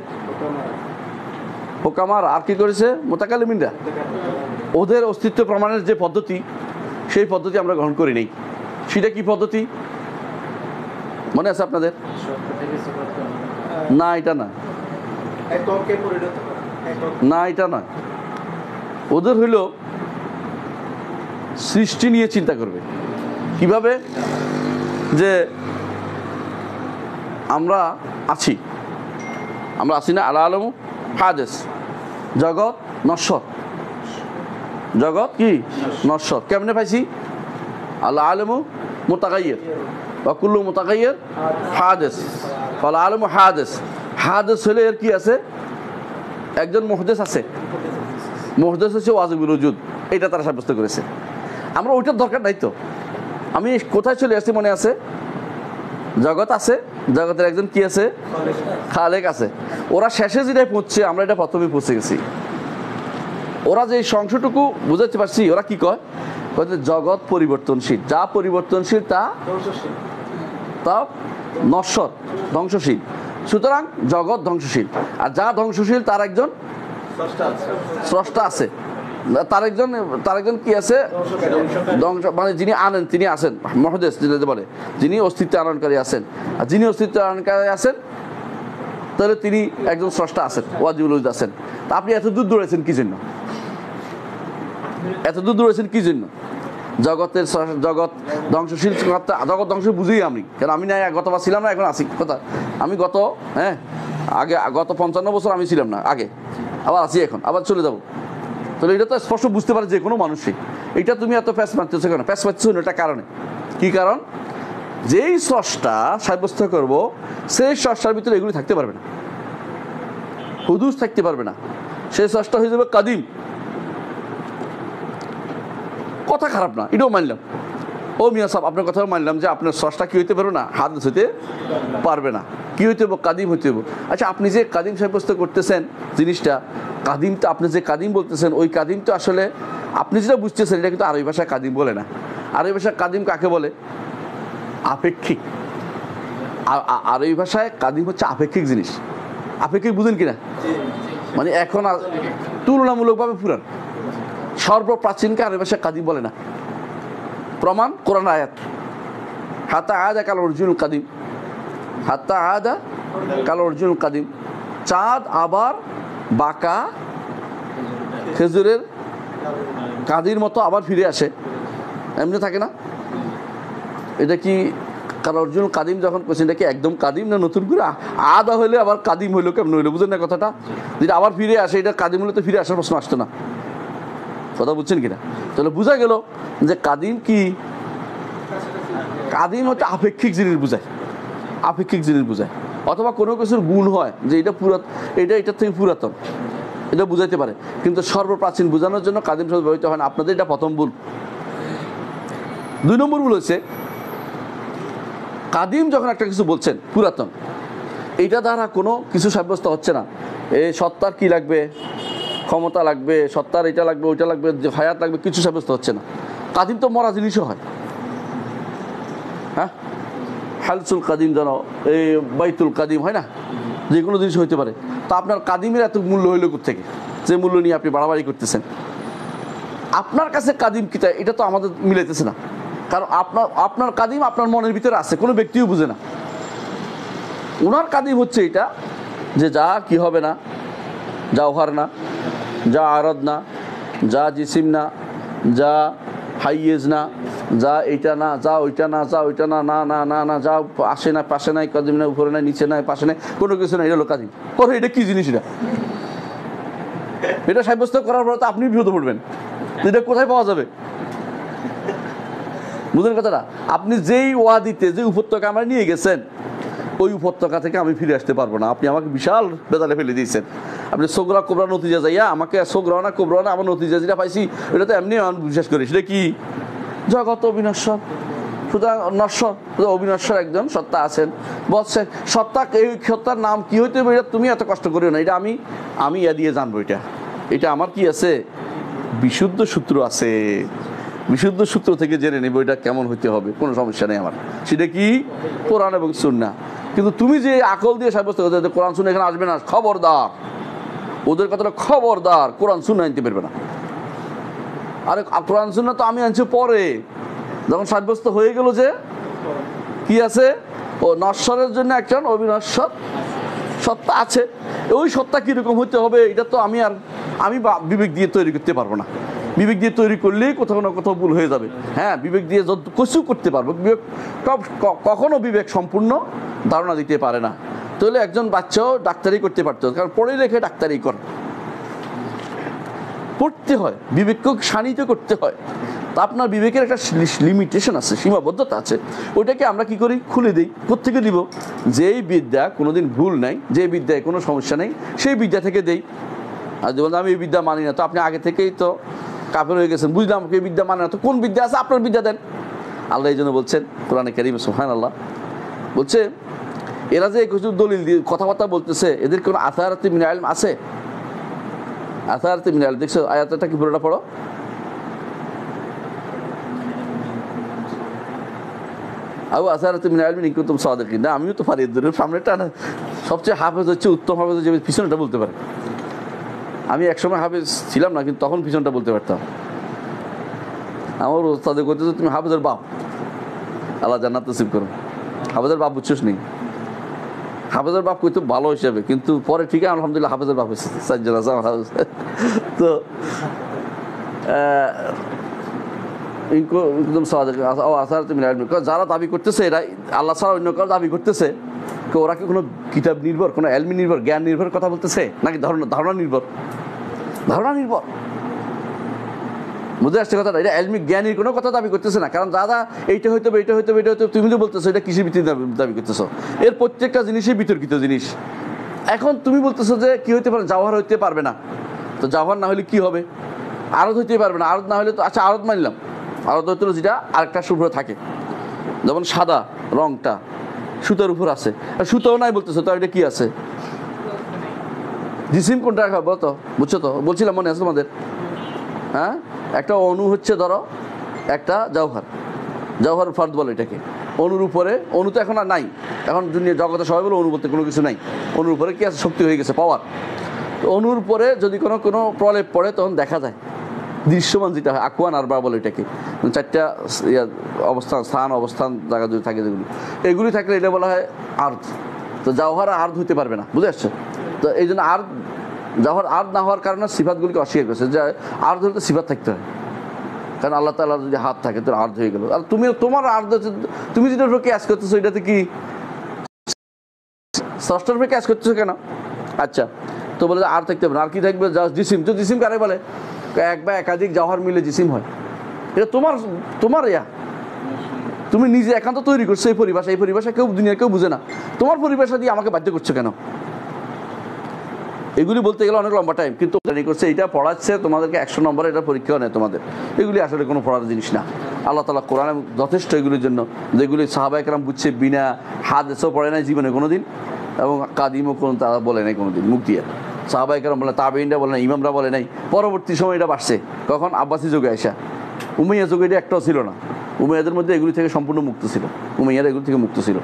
হুকামার। আর কি করেছে? মুতাকাল্লিমিনরা। ওদের অস্তিত্ব প্রমাণের যে পদ্ধতি, সেই পদ্ধতি আমরা গ্রহণ করি নাই। সেটা কি পদ্ধতি মনে আছে আপনাদের? না, এটা না, না এটা না। ওদের হইল সৃষ্টি নিয়ে চিন্তা করবে। কিভাবে? যে আমরা আছি না, আলা আলমু হাদেস, জগৎ নশ্বর। জগৎ কি? নশ্বর। কেমনে পাইছি? আল্লাহ আলমু মুতাগাইয়্যির ওয়া কুল্লু মুতাগাইয়্যির হাদেস, ফাল আলমু হাদেস। হাদেস হলে এর কি আছে? একজন মুহদেস আছে। মুহদেস হচ্ছে ওয়াজিবুল উজুদ, এটা তারা সাব্যস্ত করেছে। আমরা ওইটার দরকার নাই তো। আমি কোথায় চলে আসছি মনে আছে? জগৎ আছে, জগতের একজন কি আছে? খালেক আছে। ওরা শেষে যেটাই পৌঁছছে, আমরা এটা প্রথমে পৌঁছে গেছি। ওরা যে সংশটুকু বুঝাতে পারছি, ওরা কি কয়? জগৎ পরিবর্তনশীল, যা পরিবর্তনশীল তা নশ্বর, ধ্বংসশীল। সুতরাং জগৎ ধ্বংসশীল, আর যা ধ্বংসশীল তার একজন স্রষ্টা আছে। তার একজন কি আছে? ধ্বংস, মানে যিনি আনেন, তিনি আছেন মুহদেস যেটা বলে, যিনি অস্তিত্ব আনয়নকারী আছেন। আর যিনি অস্তিত্ব আনয়নকারী আছেন, তাহলে তিনি একজন স্রষ্টা আছেন, ওয়াজিবুল উজুদ আছেন। তা আপনি এত দূর দৌড়েছেন কি জন্য? এত দূর দৌড়েছেন কি জন্য? জগৎ ধ্বংসশীল, জগৎ ধ্বংস বুঝি আমি, কেন আমি না গতবার ছিলাম না, এখন আছি। কথা আমি গত আগে গত 55 বছর আমি ছিলাম না, আগে আবার আছি, এখন আবার চলে যাব। তাহলে এটা তো স্পষ্ট বুঝতে পারে যে কোনো মানুষই। এটা তুমি এত প্যাঁচ মারতেছো কেন? প্যাঁচ মারতেছো এটা কারণে। কি কারণ? যেই স্রষ্টা সাব্যস্ত করবো, সেই স্রষ্টার ভিতরে এগুলি থাকতে পারবে না, হুদুস থাকতে পারবে না। সেই স্রষ্টা হয়ে যাবে কাদিম। কথা খারাপ না, এটাও মানলাম। ও মিয়া সাহেব, আপনার কথাও মানলাম যে আপনার স্রষ্টা কি হইতে পারবে না? হাদিস হইতে পারবে না। কি হইতে হবে? কাদিম হইতে হবে। আচ্ছা, আপনি যে কাদিম সাব্যস্ত করতেছেন জিনিসটা, কাদিম তো আপনি যে কাদিম বলতেছেন, ওই কাদিম তো আসলে আপনি যেটা বুঝতেছেন এটা কিন্তু আরবি ভাষায় কাদিম বলে না। আরবি ভাষায় কাদিম কাকে বলে? আপেক্ষিক। আরবি ভাষায় কাদিম হচ্ছে আপেক্ষিক জিনিস। আপেক্ষিক বুঝেন কিনা? মানে এখন তুলনামূলকভাবে পুরান, সর্বপ্রাচীনকে আরবি ভাষায় কাদিম বলে না। প্রমাণ কোরআন আয়াত, হাত্তা আদা কাল অর্জুনুল কাদিম, হাত্তা আদা কাল অর্জুনুল কাদিম। চাঁদ আবার বাঁকা খেজুরের কাদির মতো আবার ফিরে আসে, এমনি থাকে না? এটা কি কাল অর্জুনুল কাদিম যখন করছেন, এটা কি একদম কাদিম, না নতুন করে আদা হইলে আবার কাদিম হইলো? কেমন হইলো? বুঝেন না কথাটা? যেটা আবার ফিরে আসে, এটা কাদিম হলে তো ফিরে আসার প্রশ্ন আসতো না। কথা বুঝছেন কিনা? তাহলে বোঝা গেল যে কাদিম কি? কাদিম হচ্ছে আপেক্ষিক জিনিস বোঝায়, আপেক্ষিক জিনিস বোঝায়। অথবা কোনো কিছুর গুণ হয় যে এটা এটার থেকে পুরাতন, এটা বুঝাইতে পারে। কিন্তু সর্বপ্রাচীন বোঝানোর জন্য কাদিম শব্দ ব্যবহৃত হয় না। আপনাদের এটা প্রথম ভুল। 2 নম্বর ভুল হচ্ছে, কাদিম যখন একটা কিছু বলছেন পুরাতন, এইটা দ্বারা কোনো কিছু সাব্যস্ত হচ্ছে না। এই সত্তার কি লাগবে? ক্ষমতা লাগবে, সত্তার এটা লাগবে, ওইটা লাগবে, হায়াত লাগবে, কিছু সাব্যস্ত হচ্ছে না। কাদিম তো মরা জিনিসও হয়। হ্যাঁ, হালসুল কাদিম যেন এই বাইতুল কাদিম হয় না, যে কোনো জিনিস হইতে পারে। তো আপনার কাদিমের এত মূল্য হইল কোত্থেকে, যে মূল্য নিয়ে আপনি বাড়াবাড়ি করতেছেন? আপনার কাছে কাদিম কিটা, এটা তো আমাদের মিলাইতেছে না। কারণ আপনার কাদিম আপনার মনের ভিতরে আছে, কোনো ব্যক্তিও বুঝে না। ওনার কাদিম হচ্ছে এটা যে যা কি হবে না, যা ওহার না, যা আরদ না, যা জিসিম না, যা হাইয়েজ না, যা এইটা না, যা ওইটা না, যা ওইটা না, না না না না, যা আসে না, পাশে নাই, কাদিম নাই, উপরে নাই, নিচে নাই, পাশে নাই, কোনো কিছু নাই, এটা হলো কাদিম। পরে এটা কি জিনিস? এটা সাব্যস্ত করার পরে তো আপনি বিপদে পড়বেন, এটা কোথায় পাওয়া যাবে? বুঝলেন কথাটা? আপনি যেই ওয়াদিতে যে উপত্যকা আমরা নিয়ে গেছেন, ওই উপত্যকা থেকে আমি ফিরে আসতে পারবো না। আপনি আমাকে বিশাল বেতালে ফেলে দিয়েছেন। আপনি সোগরা কোবরা নতিজা যাইয়া আমাকে সোগরা না কোবরা না, আমার নতিজা যেটা পাইছি এটা তো এমনি আমি বিশ্বাস করি। সেটা কি? জগৎ অবিনশ্বর, সুতরাং নশ্বর, অবিনশ্বর একজন সত্তা আছেন, বলছেন সত্তা। এই সত্তার নাম কি হইতে হবে এটা তুমি এত কষ্ট করিও না, এটা আমি ইয়া দিয়ে জানবো। এটা আমার কি আছে? বিশুদ্ধ সূত্র আছে, বিশুদ্ধ সূত্র থেকে জেনে নেব এটা কেমন হইতে হবে, কোনো সমস্যা নেই আমার। সেটা কি? কোরআন এবং সুন্নাহ। কিন্তু তুমি যে আকল দিয়ে সাব্যস্ত করতে কোরআন সুন্নাহ এখানে আসবে না, খবরদার। ওদের কথাটা খবরদার, কোরআন সুন্নাহ আনতে পারবে না। আরে কোরআন সুন্নাহ তো আমি আনছি পরে, যখন সাব্যস্ত হয়ে গেল যে কি আছে, ও নশ্বরের জন্য একজন অবিনশ্বর সত্তা আছে। ওই সত্তা কিরকম হইতে হবে এটা তো আমি বিবেক দিয়ে তৈরি করতে পারবো না। বিবেক দিয়ে তৈরি করলেই কোথাও না কোথাও ভুল হয়ে যাবে। হ্যাঁ, বিবেক দিয়ে যত কিছু করতে পারবো, বিবেক কখনো বিবেক সম্পূর্ণ ধারণা দিতে পারে না। তাহলে একজন বাচ্চাও ডাক্তারি করতে পারতো, কারণ পড়ে লেখে ডাক্তারি করে, পড়তে হয়, বিবেককে শানিত করতে হয়। তা আপনার বিবেকের একটা লিমিটেশন আছে, সীমাবদ্ধতা আছে। ওইটাকে আমরা কি করি? খুলে দিই। কোত্থেকে দিব? যেই বিদ্যা কোনোদিন ভুল নাই, যে বিদ্যায় কোনো সমস্যা নেই, সেই বিদ্যা থেকে দেই। আর যেমন আমি এই বিদ্যা মানি না, তো আপনি আগে থেকেই তো কাফের হয়ে গেছেন। বুঝলাম এই বিদ্যা মানে না, তো কোন বিদ্যা আছে? আপনার বিদ্যা দেন। আল্লাহ এই জন্য বলছেন কোরআনে কারীমে, সুবহানাল্লাহ, বলছে এরা যে কিছু দলিল দিয়ে কথাবার্তা বলতেছে, এদের কোনো আথারাতে মিনাল ইলম আছে? আথারাতে মিনাল, দেখছো আয়াতটা কি? পুরোটা পড়ো। আবু আসারাতে মিনাল ইলম ইন কুনতুম সাদিকিন। না, আমিও তো পারি, এদের সামনেটা না। সবচেয়ে হাফেজ হচ্ছে, উত্তম হাফেজ হচ্ছে পিছনটা বলতে পারে। আমি একসময় হাফেজ ছিলাম না, কিন্তু তখন পিছনটা বলতে পারতাম। আমার ওস্তাদে করতে তুমি হাফেজের বাপ, আল্লাহ জান্নাত নসিব করো। হাফেজের বাপ বুঝছিস নি? হাফেজের বাপ কইতো ভালো হিসাবে, কিন্তু পরে ঠিক আছে আলহামদুলিল্লাহ হাফেজের বাপ হয়েছে, চারজন আছে আমার হাফেজ। তো যারা দাবি করতেছে, এরা আল্লাহ ছাড়া অন্য কারো দাবি করতেছে, ওরা কি কোনো কিতাব নির্ভর, কোনো এলমি নির্ভর, জ্ঞান নির্ভর কথা বলতেছে, নাকি ধারণা নির্ভর? ধারণা নির্ভর। বুঝে আসছে কথাটা? এটা এলমি জ্ঞানীর কোনো কথা দাবি করতেছে না। কারণ দাদা এইটা হইতে হবে, এটা হইতে হবে, এটা হইতে হবে, তুমি যে বলতেছো এটা কৃষি ভিত্তিক দাবি করতেছো। এর প্রত্যেকটা জিনিসই বিতর্কিত জিনিস। এখন তুমি বলতেছো যে কি হইতে পারে? জাওহার হইতে পারবে না। তো জাওহার না হলে কি হবে? আরদ হইতে পারবে না। আরদ না হলে তো আচ্ছা, আরদ মানলাম। আরদ হইতে যেটা আরেকটা উপরে থাকে, যেমন সাদা রংটা সুতোর উপর আছে, সুতোও নাই বলতেছো, তো এটা কি আছে? জিসিম কোনটা বলতো? বুঝছো তো? বলছিলাম, মনে আছে তোমাদের? হ্যাঁ, একটা অণু হচ্ছে ধরো একটা জাওহার, জাওহার ফর্দ বলে এটাকে। অণুর উপরে, অণু তো এখন আর নাই, এখন দুনিয়া জগতে সবাই বলে অণু বলতে কোনো কিছু নাই। অণুর উপরে কি আছে? শক্তি হয়ে গেছে, পাওয়ার। অণুর উপরে যদি কোনো প্রলেপ পড়ে তখন দেখা যায় দৃশ্যমান, যেটা হয় আকুয়ান আরবা বলে এটাকে। চারটা অবস্থান জায়গা যদি থাকে, যেগুলি এগুলি থাকলে এটা বলা হয় আর্থ। তো জাওহার আর্থ হইতে পারবে না, বুঝে আসছে? তো এই জন্য জাওহার আর্থ না হওয়ার কারণে সিফাতগুলিকে অস্বীকার করছে, যে আর্থ হলে তো সিফাত থাকতে হয়। কারণ আল্লাহ তাআলার যদি হাত থাকে তো আর্থ হয়ে গেল। আর তোমার আর্থ হচ্ছে, তুমি যেটা উপরে ক্যাশ করতেছো, এটাতে কি স্রষ্টার উপরে ক্যাশ করতেছো কেন? আচ্ছা, তো বলে আর থাকতে হবে না। আর কি থাকবে? জিসিম। তো জিসিম কারে বলে? এক বা একাধিক জাওহার মিলে জিসিম হয়। এটা তোমার ইয়া, তুমি নিজে একান্ত তৈরি করছো এই পরিভাষা কেউ দুনিয়ার কেউ বুঝে না। তোমার পরিভাষা দিয়ে আমাকে বাধ্য করছো কেন? এগুলি বলতে গেলে অনেক লম্বা টাইম, কিন্তু জানি করছে এইটা পড়াচ্ছে তোমাদেরকে 100 নম্বরে, এটা পরীক্ষাও নেয় তোমাদের। এগুলি আসলে কোনো পড়ার জিনিস না। আল্লাহ তাআলা কোরআনে যথেষ্ট এগুলির জন্য, যেগুলি সাহাবায়ে কেরাম বুঝছে, বিনা হাদিসও পড়ে নাই জীবনে কোনোদিন, এবং কাদিমও কোনো তারা বলে নাই কোনোদিন মুখ দিয়ে। সাহাবায়ে কেরাম বলে, তাবেঈনরা বলে নাই, ইমামরা বলে নাই। পরবর্তী সময় এটা বাড়ছে কখন? আব্বাসী যুগে আইসা। উমাইয়া যুগে এটা একটাও ছিল না। উমাইয়াদের মধ্যে এগুলি থেকে সম্পূর্ণ মুক্ত ছিল, উমাইয়ারা এগুলি থেকে মুক্ত ছিল।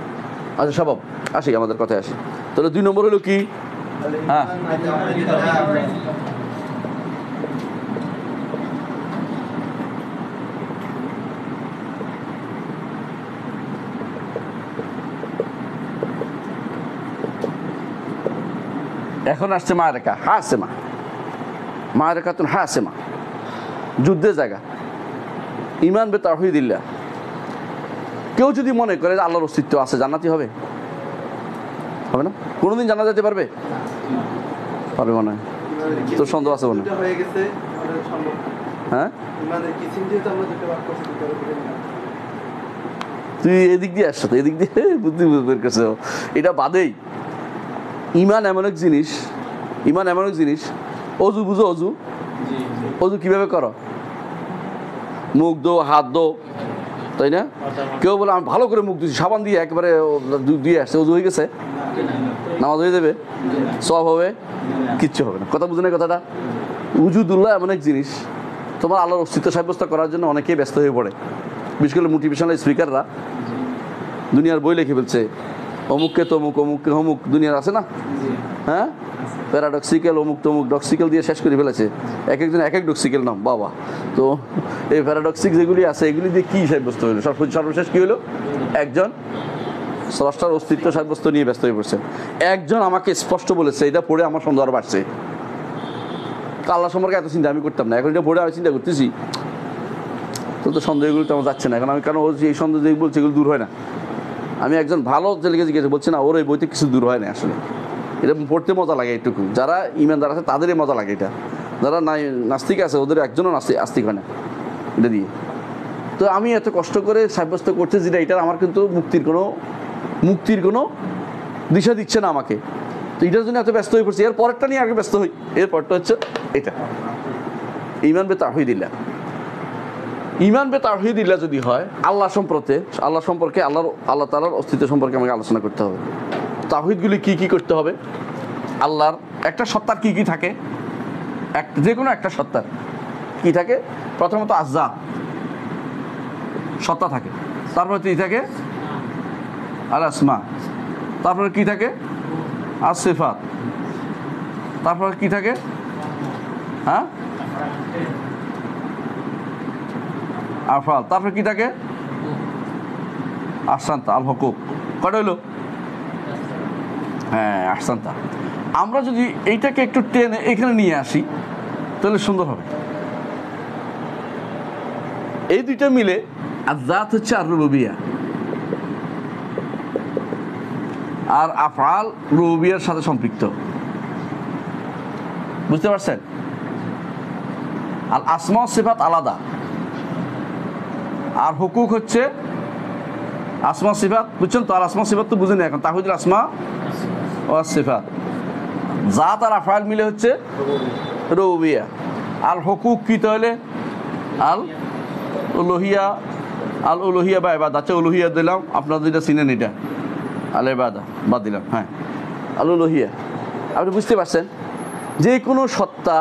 আচ্ছা স্বভাব, আসি আমাদের কথায় আসি। তাহলে 2 নম্বর হলো কি? হ্যাঁ, এখন আসছে মারেকা হাসেমা, মারেকাতুন হাসেমা। যুদ্ধের জায়গা। ঈমান বে তাওহীদিল্লাহ। কেউ যদি মনে করে যে আল্লাহর অস্তিত্ব আছে, জান্নাতি হবে? হবে না? কোনোদিন জানা যেতে পারবে? পারবে মনে হয়? তোর সন্দেহ আছে মনে হয়? হ্যাঁ, তুই এদিক দিয়ে আসছো, তো এদিক দিয়ে বুদ্ধি বের করছে। এটা বাদেই ঈমান এমন এক জিনিস, ঈমান এমন এক জিনিস। অজু বুঝো? অজু অজু কিভাবে করো? মুখ দো, হাত দো, তাই না? কেউ বলে আমি ভালো করে মুখ দিচ্ছি, সাবান দিয়ে একেবারে দিয়ে আসছে, অজু হয়ে গেছে? নামাজ হয়ে যাবে? সব হবে? কিচ্ছু হবে না। কথা বুঝে না কথাটা? উজুদুল্লাহ এমন এক জিনিস, তোমার আল্লাহর অস্তিত্ব সাব্যস্ত করার জন্য অনেকেই ব্যস্ত হয়ে পড়ে। বিশেষ করে মোটিভেশনাল স্পিকাররা দুনিয়ার বই লিখে ফেলছে, অমুককে তমুক, অমুককে অমুক, দুনিয়ার আছে না? হ্যাঁ, প্যারাডক্সিক্যাল অমুক তমুক, ডক্সিক্যাল দিয়ে শেষ করে ফেলেছে। এক একজন এক এক ডক্সিক্যাল নাম বাবা। তো এই প্যারাডক্সিক যেগুলি আছে এগুলি দিয়ে কী সাব্যস্ত হলো? সর্বশেষ কী হলো? একজন স্রষ্টার অস্তিত্ব সাব্যস্ত নিয়ে ব্যস্ত হয়ে পড়ছে। একজন আমাকে স্পষ্ট বলেছে, এটা পড়ে আমার সন্দেহ আরও বাড়ছে। আল্লাহ সম্পর্কে এত চিন্তা আমি করতাম না, এখন এটা পড়ে আমি চিন্তা করতেছি, তো সন্দেহগুলো তো আমার যাচ্ছে না। এখন আমি কেন এই সন্দেহ যে বলছি এগুলো দূর হয় না। আমি একজন ভালো ছেলেকে জিজ্ঞেসে বলছি না, ওর এই বইতে কিছু দূর হয় না আসলে। এটা পড়তে মজা লাগে এইটুকু। যারা ইমানদার আছে তাদেরই মজা লাগে এটা। যারা নাস্তিক আছে ওদের একজনও আস্তিক হয় না এটা দিয়ে। তো আমি এত কষ্ট করে সাব্যস্ত করতে যেটা, এটার আমার কিন্তু মুক্তির কোনো দিশা দিচ্ছে না আমাকে। তো এটার জন্য এত ব্যস্ত হয়ে পড়ছি। এর পরেরটা নিয়ে আগে ব্যস্ত হই। এর পরটা হচ্ছে এটা, ঈমান বে তাওহীদিল্লাহ। ঈমান বে তাওহীদিল্লাহ যদি হয়, আল্লাহ সম্পর্কে আল্লাহ তাআলার অস্তিত্ব সম্পর্কে আমাকে আলোচনা করতে হবে। তাওহীদগুলি কি কি করতে হবে? আল্লাহর একটা সত্তার কি কি থাকে, যে কোনো একটা সত্তার কি থাকে? প্রথমত আজ্জা, সত্তা থাকে। তারপরে কি থাকে? আল আসমা। তারপরে কি থাকে? আর সিফাত। তারপরে কি থাকে? হ্যাঁ, আফআল। তারপরে কি থাকে? আহসানতা, আল হুকুক। কটা হইলো? হ্যাঁ, আহসানতা। আমরা যদি এইটাকে একটু টেনে এখানে নিয়ে আসি তাহলে সুন্দর হবে। এই দুইটা মিলে আযাত হচ্ছে আর রুবুবিয়্যাহ, আর আফআল রুবুবিয়্যাহর সাথে সম্পৃক্ত। বুঝতে পারছেন? আর আসমা ও সিফাত আলাদা, আর হুকুক হচ্ছে আসমা সিফাত। বুঝছেন তো? আর আসমা সিফাত তো বুঝেন এখন। তাওহীদুল আসমা ও সিফাত। জাত আর আফআল মিলে হচ্ছে রুবুবিয়্যাহ। আর হুকুক কি তাহলে? আল উলুহিয়া বা ইবাদত। আচ্ছা, উলুহিয়া দিলাম, আপনারা যেটা চিনেন এটা আল ইবাদত বাদ দিলাম। হ্যাঁ, আল উলুহিয়া। আপনি বুঝতে পারছেন? যে কোনো সত্তা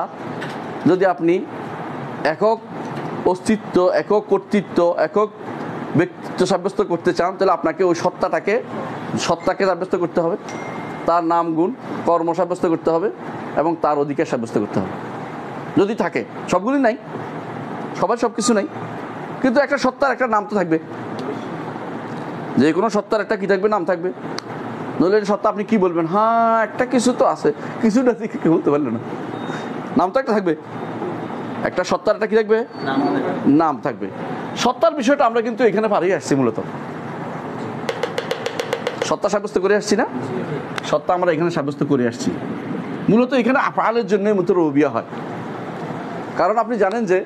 যদি আপনি একক অস্তিত্ব, একক কর্তৃত্ব, একক ব্যক্তিত্ব সাব্যস্ত করতে চান, তাহলে আপনাকে ওই সত্তাকে সাব্যস্ত করতে হবে, তার নাম গুণ কর্ম সাব্যস্ত করতে হবে এবং তার অধিকার সাব্যস্ত করতে হবে। যদি থাকে, সবগুলি নাই, সবার সব কিছু নাই, কিন্তু একটা সত্তার একটা নাম তো থাকবে। যে কোনো সত্তার একটা কি থাকবে? নাম থাকবে। নইলে সত্তা আপনি কি বলবেন? হ্যাঁ, একটা কিছু তো আছে, কিছুটা থেকে কেউ বলতে পারলো না, নাম তো একটা থাকবে। একটা সত্তার একটা কি থাকবে? নাম থাকবে। সত্তার বিষয়টা আমরা কিন্তু এখানে পারিয়ে আসছি, মূলত সত্তা সাব্যস্ত করে আসছি না? সত্তা আমরা এখানে সাব্যস্ত করে আসছি মূলত এখানে আফআলের জন্য মূলত রুবুবিয়্যাহ হয়। কারণ আপনি জানেন যে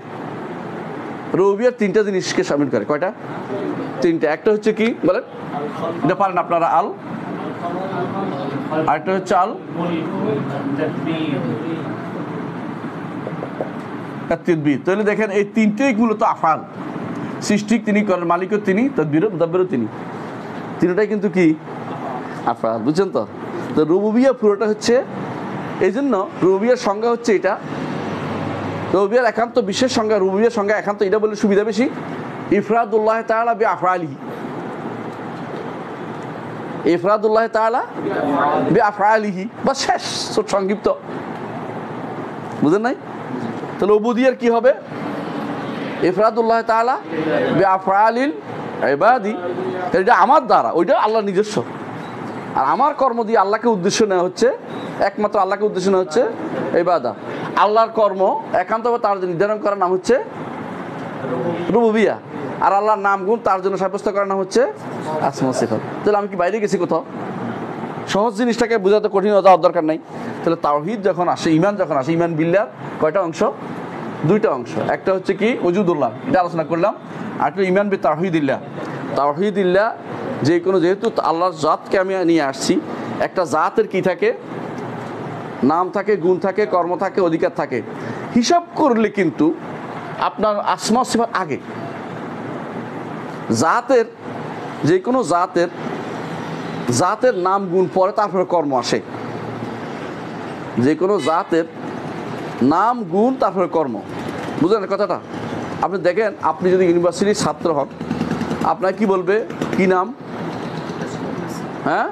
রুবুবিয়্যাহ তিনটা জিনিসকে শামিল করে। কয়টা? তিনটা। একটা হচ্ছে কি বলেন? এটা পারেন আপনারা? আল, আরেকটা হচ্ছে আল তাদবীর। তাহলে দেখেন এই তিনটেই মূলত আফআল। সৃষ্টি তিনি করেন, মালিকও তিনি, তাদবীরও মুদাব্বিরও তিনি। তিনটাই কিন্তু কি? আফআল। বুঝছেন তো? তো রুবুবিয়্যাহ পুরোটা হচ্ছে, এই জন্য রুবুবিয়্যাহর সংজ্ঞা হচ্ছে এটা। রুবুবিয়্যাহর একান্ত বিশেষ সংজ্ঞা, রুবুবিয়্যাহর সংজ্ঞা একান্ত এটা বলে সুবিধা বেশি। ইফরাদুল্লাহ তাআলা বিআফআলিহি, ইফরাদুল্লাহ তাআলা বিআফআলিহি, বা শেষ, সংক্ষিপ্ত। বুঝেন নাই? তাহলে উবুদিয়্যাহর কি হবে? ইফরাদুল্লাহ তাআলা বিআফআলিল ইবাদি। এটা আমার দ্বারা, ওইটা আল্লাহর নিজস্ব। আর আমার কর্ম দিয়ে আল্লাহকে উদ্দেশ্য নেওয়া হচ্ছে, একমাত্র আল্লাহকে উদ্দেশ্য নেওয়া হচ্ছে ইবাদত। আল্লাহর কর্ম একান্তভাবে তার নির্ধারণ করার নাম হচ্ছে রুবুবিয়া, আর আল্লাহর নাম গুণ তার জন্য সাব্যস্ত করানো হচ্ছে আসমা সিফাত। তাহলে আমি কি বাইরে গেছি কোথাও? সহজ জিনিসটাকে বোঝাতে কঠিন যাওয়ার দরকার নাই। তাহলে তাওহীদ যখন আসে, ইমান যখন আসে, ইমান বিল্লাহ কয়টা অংশ? দুইটা অংশ। একটা হচ্ছে কি ওজুদুল্লাহ, এটা আলোচনা করলাম, আর একটা ইমান বি তাওহীদিল্লাহ। তাওহীদিল্লাহ যে কোনো, যেহেতু আল্লাহর জাতকে আমি নিয়ে আসছি, একটা জাতের কি থাকে? নাম থাকে, গুণ থাকে, কর্ম থাকে, অধিকার থাকে। হিসাব করলে কিন্তু আপনার আসমা সিফাত আগে। জাতের, যে কোনো জাতের নাম গুণ পরে, তারপরে কর্ম আসে। যে কোনো জাতের নাম গুণ তারপরে কর্ম, বুঝলেন কথাটা? আপনি দেখেন, আপনি যদি ইউনিভার্সিটির ছাত্র হন, আপনার কি বলবে? কি নাম? হ্যাঁ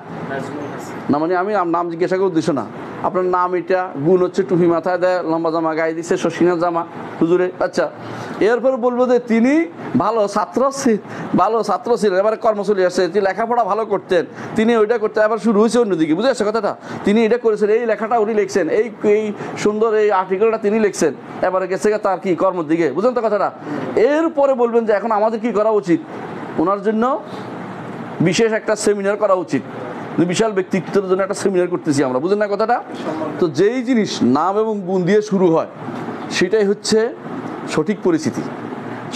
না, মানে আমি নাম জিজ্ঞাসা করে দিচ্ছ না, আপনার নাম এটা, গুণ হচ্ছে টুপি মাথায় দেয়, লম্বা জামা গায়ে দিচ্ছে, শশিনা জামা হুজুরে। আচ্ছা, এরপর বলবো যে তিনি ভালো ছাত্র ছিলেন, এবারে কর্ম চলে আসছে, তিনি লেখাপড়া ভালো করতেন, তিনি ওইটা করতেন, এবার শুরু হয়েছে অন্যদিকে। বুঝে আসছে কথাটা? তিনি এটা করেছেন, এই লেখাটা উনি লিখছেন, এই সুন্দর এই আর্টিকেলটা তিনি লিখছেন, এবারে গেছে তার কি কর্মের দিকে। বুঝলেন তো কথাটা? এরপরে বলবেন যে এখন আমাদের কি করা উচিত, ওনার জন্য বিশেষ একটা সেমিনার করা উচিত, বিশাল ব্যক্তিত্বের জন্য একটা সেমিনার করতেছি আমরা। বুঝলেন না কথাটা? তো যেই জিনিস নাম এবং গুণ দিয়ে শুরু হয়, সেটাই হচ্ছে সঠিক পরিচিতি,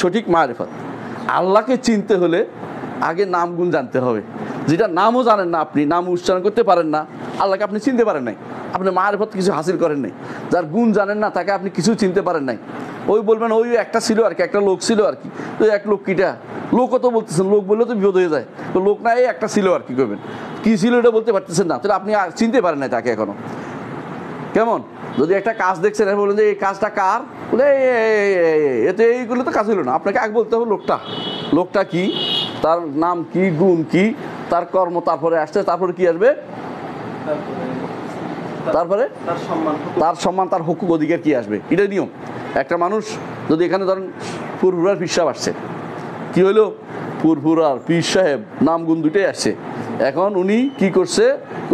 সঠিক মারিফত। আল্লাহকে চিনতে হলে আগে নাম গুণ জানতে হবে। যেটা নামও জানেন না, আপনি নাম উচ্চারণ করতে পারেন না, আল্লাহকে আপনি চিনতে পারেন নাই, আপনি মারিফত কিছু হাসিল করেন নাই। যার গুণ জানেন না, তাকে আপনি কিছু চিনতে পারেন নাই। ওই বলবেন ওই একটা ছিল আর কি, একটা লোক ছিল আর কি, তো এক লোক কিটা, লোকও তো বলতেছেন, লোক বললে তো বিপদ হয়ে যায়, তো লোক না, এই একটা ছিল আর কি করবেন, কি ছিল এটা বলতে পারতেছেন না, তাহলে আপনি চিনতে পারেন নাই তাকে এখনো। কেমন? যদি একটা কাজ দেখছেন, বললেন যে এই কাজটা কার, বলে এতে এইগুলো তো কাজ হলো না, আপনাকে আগে বলতে হবে লোকটা কি, তার নাম কি, গুণ কি, তার কর্ম, তারপরে আসছে, তারপরে কি আসবে, তারপরে তার সম্মান, তার হকুক অধিকার কি আসবে। এটাই নিয়ম। একটা মানুষ যদি এখানে ধরেন ফুরফুরার পীর সাহেব আসছে, কি হলো, ফুরফুরার পীর সাহেব নাম গুণ দুটোই আসছে। এখন উনি কি করছে,